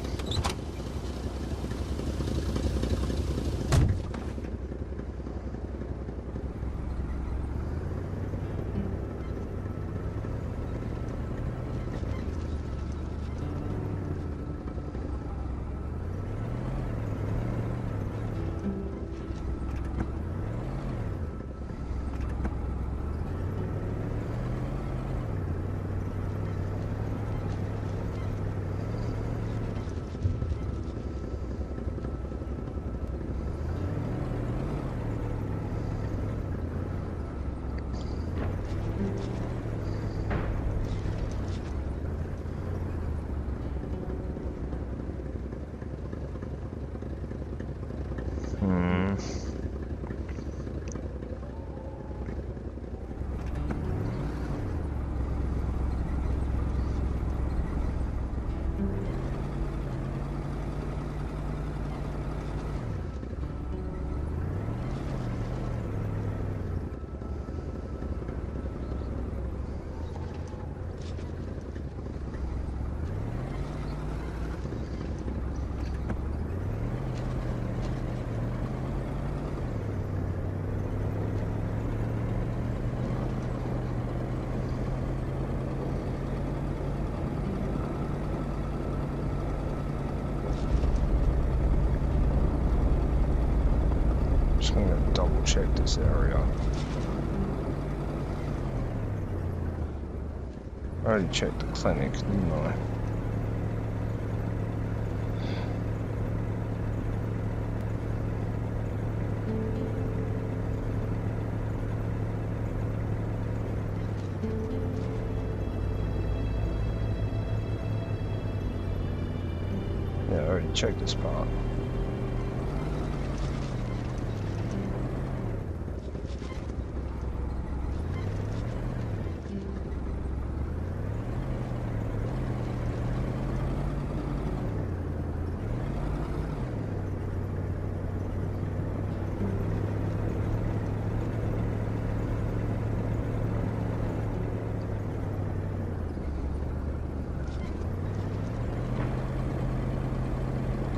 Just gonna double check this area. I already checked the clinic, didn't I? Yeah, I already checked this part.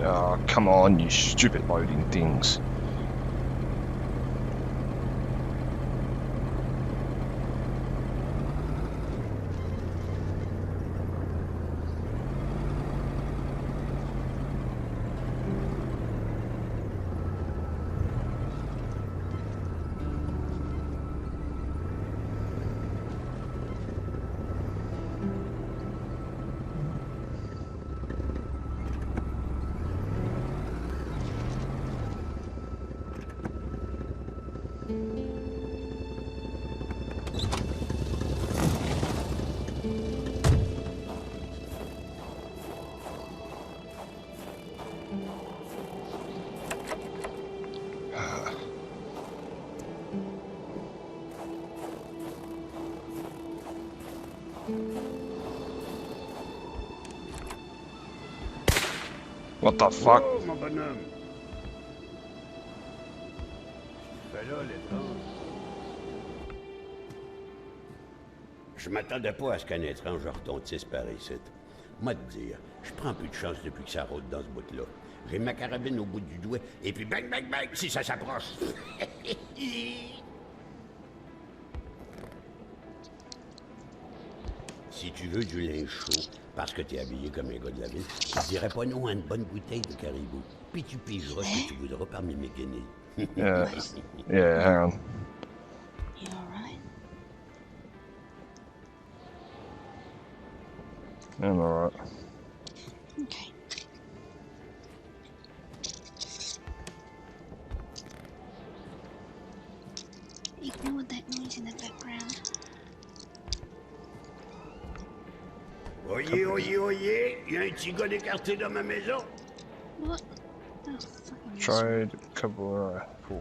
Oh, come on, you stupid loading things. What the fuck? Oh, mon bonhomme! Fais là, l'étrange. Je m'attendais pas à ce qu'un étrange retontisse par ici. Moi te dire, je prends plus de chance depuis que ça rôde dans ce bout-là. J'ai ma carabine au bout du doigt, et puis bang, bang, bang, si ça s'approche. Si tu veux du linge chaud, parce que t'es habillé comme un gars de la ville, je dirais pas non à une bonne bouteille de caribou. Puis tu pigeras ce que tu voudras parmi mes guinées. Yeah, yeah, hang on. You alright? I'm alright. Okay. Ignore that noise in the background. Oyez, oyez, oyez, il y a un petit gars d'écarté dans ma maison. What? Oh, fucking Trade Cabora. Cool.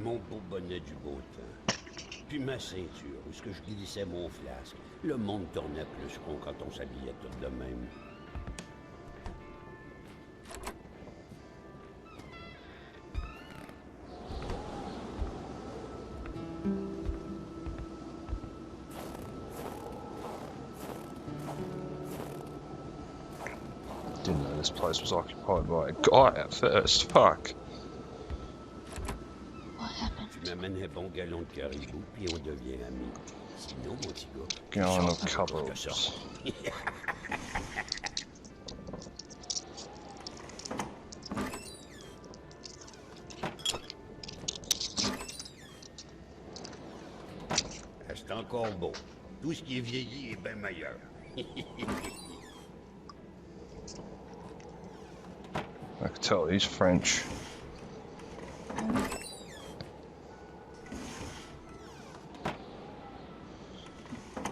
Mon beau bonnet du beau temps. Puis ma ceinture, où ce que je glissais mon flasque. Le monde tournait plus rond quand on s'habillait tout de même. Didn't know this place was occupied by a guy at first. Fuck. What happened? Tu m'amènes un bon galon de caribou, puis on devient amis. Sinon, mon petit gars, Gallon of sors pas plus que ça. cupboards. C'est encore beau. Tout ce qui est vieilli est bien meilleur. I can tell he's French.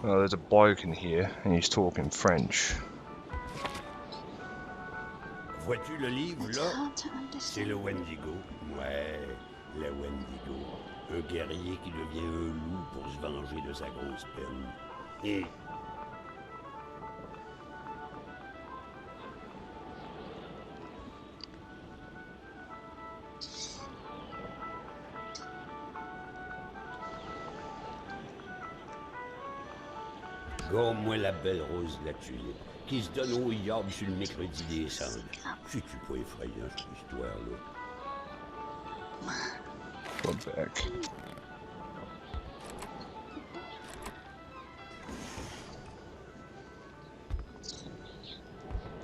Oh, there's a bloke in here and he's talking French. Vois-tu le livre, It's là? hard to C'est le understand. Wendigo. Ouais, le Wendigo. Un guerrier qui devient un loup pour se venger de sa grosse peine. Et gomme-moi la belle rose de la tulipe, qui se donne au yard sur le mercredi des cendres. C'est-tu pas effrayant, cette histoire-là? Go back.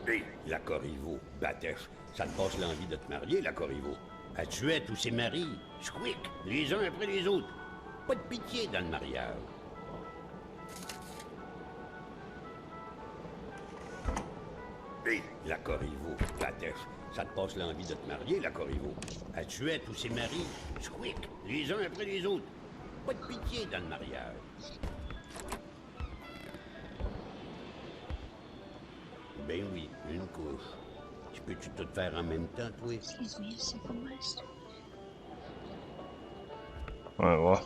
Hé, la Corriveau, Batef, ça te passe l'envie de te marier, la Corriveau. Elle tuait tous ses maris, squick, les uns après les autres. Pas de pitié dans le mariage. Hé, la Corriveau, Batef, ça te passe l'envie de te marier, la Corriveau. Elle tuait tous ses maris, squick, les uns après les autres. Pas de pitié dans le mariage. Ben oui, une couche. Tu peux-tu tout faire en même temps, toi? Excuse me a second, Master. Ouais, ouais.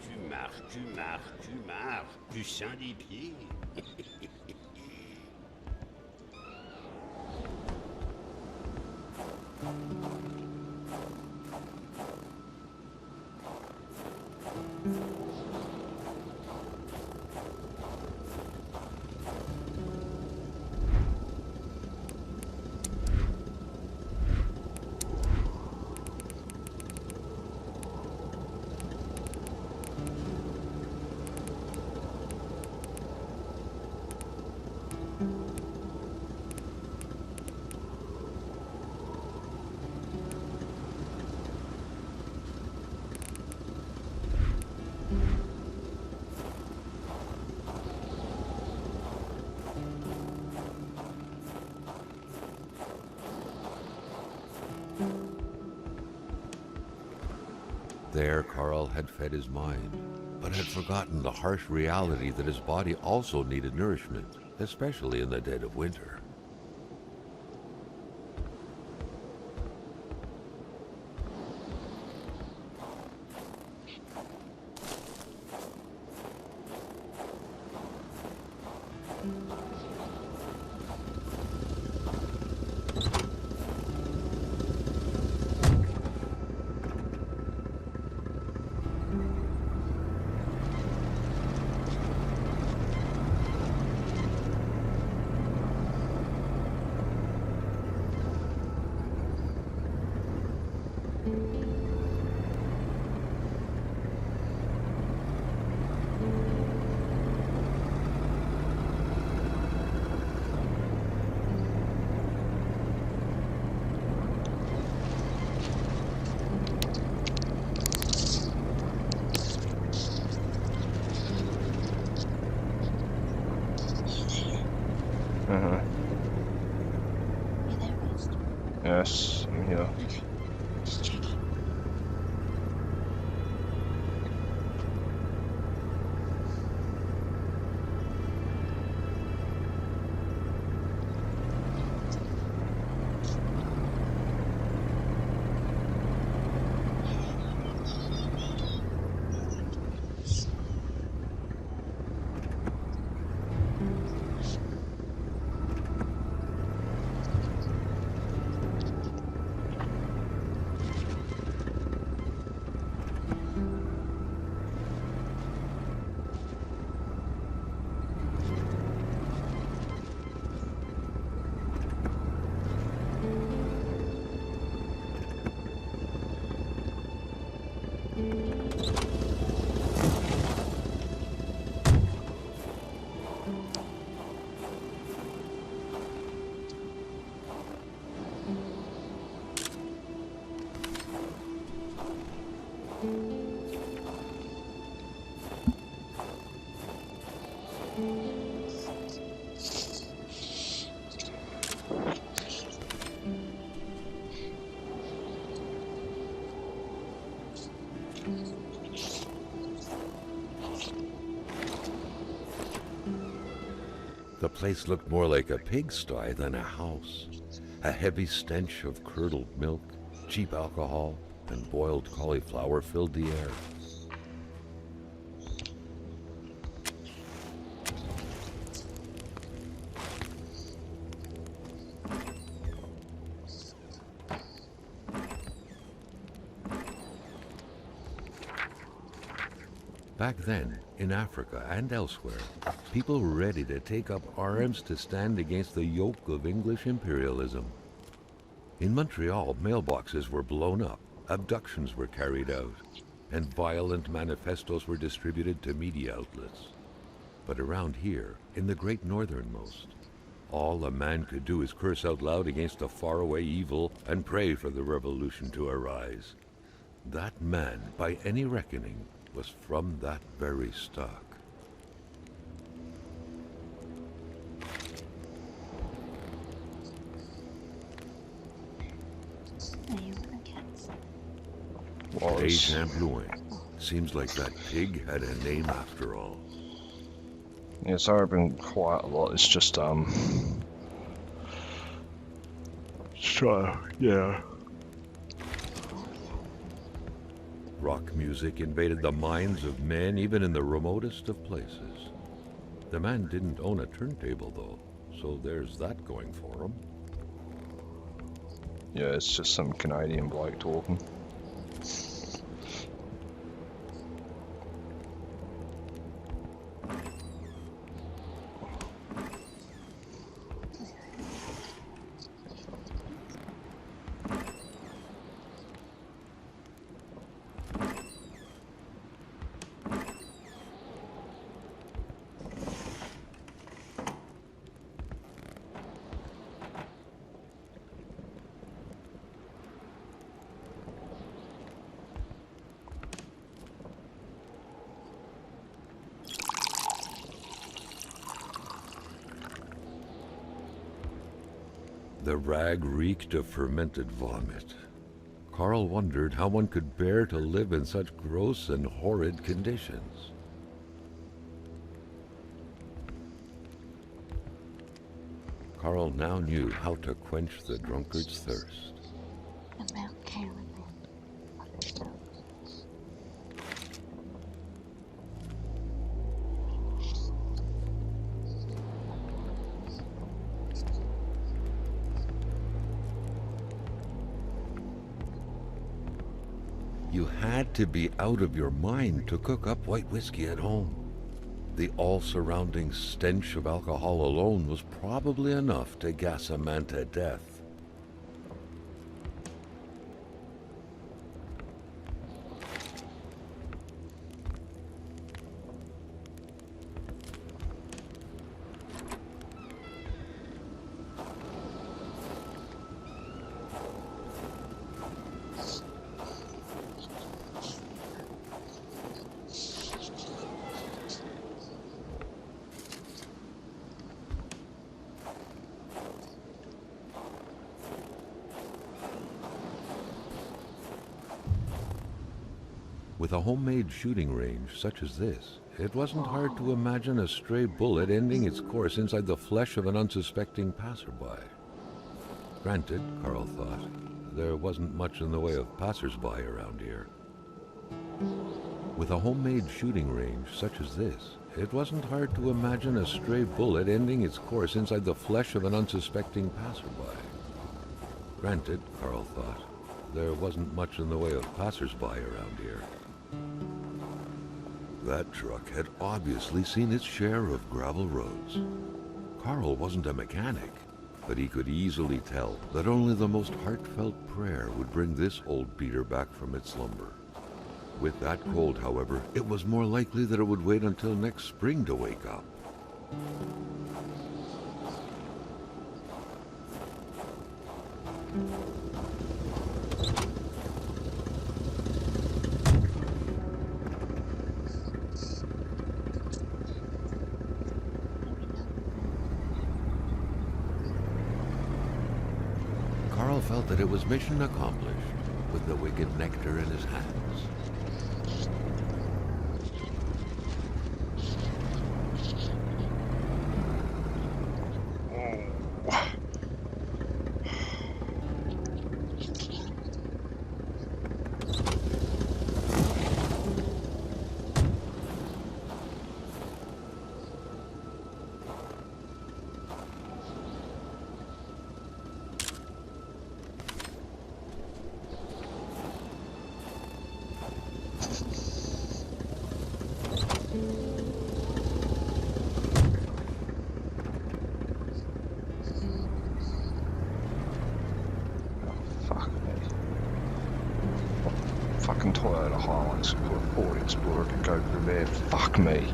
Tu marches, tu marches, tu marches. Tu sens des pieds. There, Carl had fed his mind, but had forgotten the harsh reality that his body also needed nourishment, especially in the dead of winter. Yes, I'm here. Okay, just checking. The place looked more like a pigsty than a house. A heavy stench of curdled milk, cheap alcohol, and boiled cauliflower filled the air. Back then, in Africa and elsewhere, people were ready to take up arms to stand against the yoke of English imperialism. In Montreal, mailboxes were blown up, abductions were carried out, and violent manifestos were distributed to media outlets. But around here, in the great northernmost, all a man could do is curse out loud against a faraway evil and pray for the revolution to arise. That man, by any reckoning, was from that very stock. A Was. Champlain. Seems like that pig had a name after all. Yeah, it's open quite a lot. It's just yeah. Rock music invaded the minds of men even in the remotest of places. The man didn't own a turntable though, so there's that going for him. Yeah, it's just some Canadian bloke talking. The rag reeked of fermented vomit. Carl wondered how one could bear to live in such gross and horrid conditions. Carl now knew how to quench the drunkard's thirst. About caramel. You had to be out of your mind to cook up white whiskey at home. The all-surrounding stench of alcohol alone was probably enough to gas a man to death. With a homemade shooting range such as this, it wasn't hard to imagine a stray bullet ending its course inside the flesh of an unsuspecting passerby. Granted, Carl thought, there wasn't much in the way of passersby around here. With a homemade shooting range such as this, it wasn't hard to imagine a stray bullet ending its course inside the flesh of an unsuspecting passerby. Granted, Carl thought, there wasn't much in the way of passersby around here. That truck had obviously seen its share of gravel roads. Carl wasn't a mechanic, but he could easily tell that only the most heartfelt prayer would bring this old beater back from its slumber. With that cold, however, it was more likely that it would wait until next spring to wake up. Carl felt that it was mission accomplished with the wicked nectar in his hands. Fucking Toyota Hilux or a Ford Explorer could go through there. Fuck me.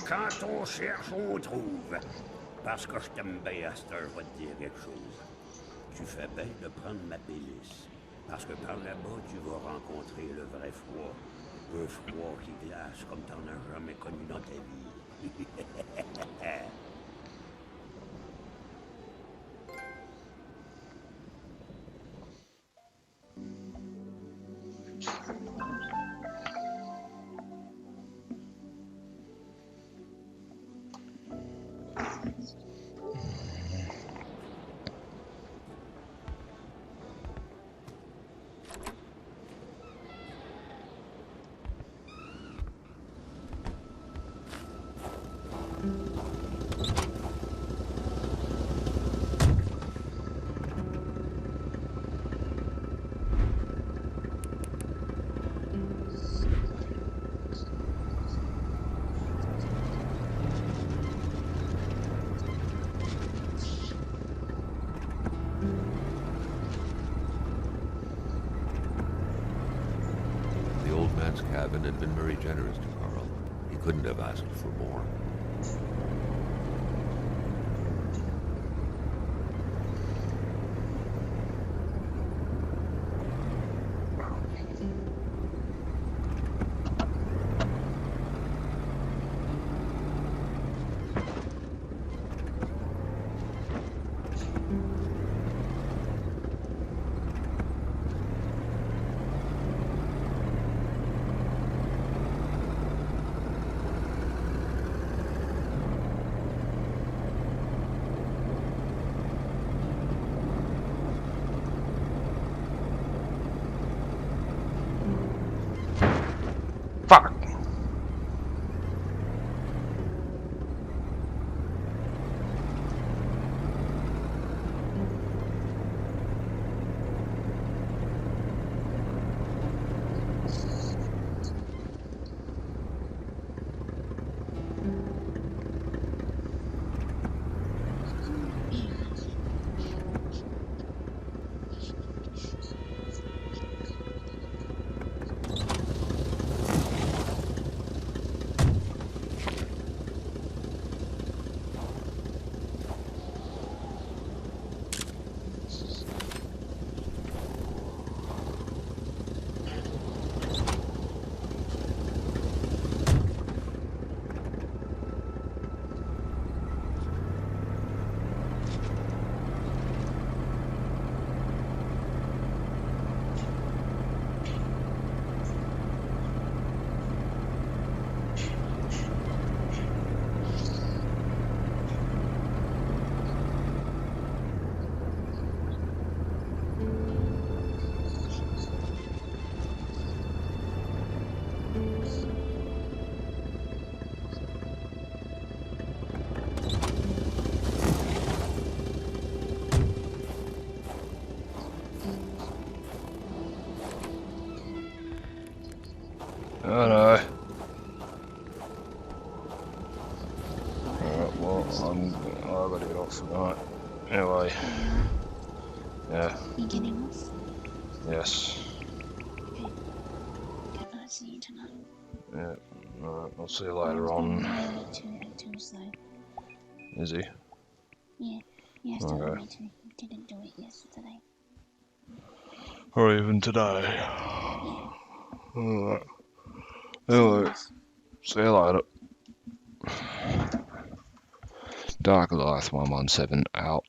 Quand on cherche, on trouve. Parce que je t'aime bien, à cette heure, je vais te dire quelque chose. Tu fais bien de prendre ma pélice. Parce que par là-bas, tu vas rencontrer le vrai froid. Un froid qui glace comme t'en as jamais connu dans ta vie. Cabin had been very generous to Carl. He couldn't have asked for more. I know. Alright, well, I've got to get off for the night. Anyway. Yeah, You getting off? yes. Okay. Good night, see you tonight. Yeah, alright, I'll see you later on. Tuesday. Is he? Yeah, he has to Okay. me to. He didn't do it yesterday. Or even today. Yeah. Alright. Anyway, see you later. Dark Life 117 out.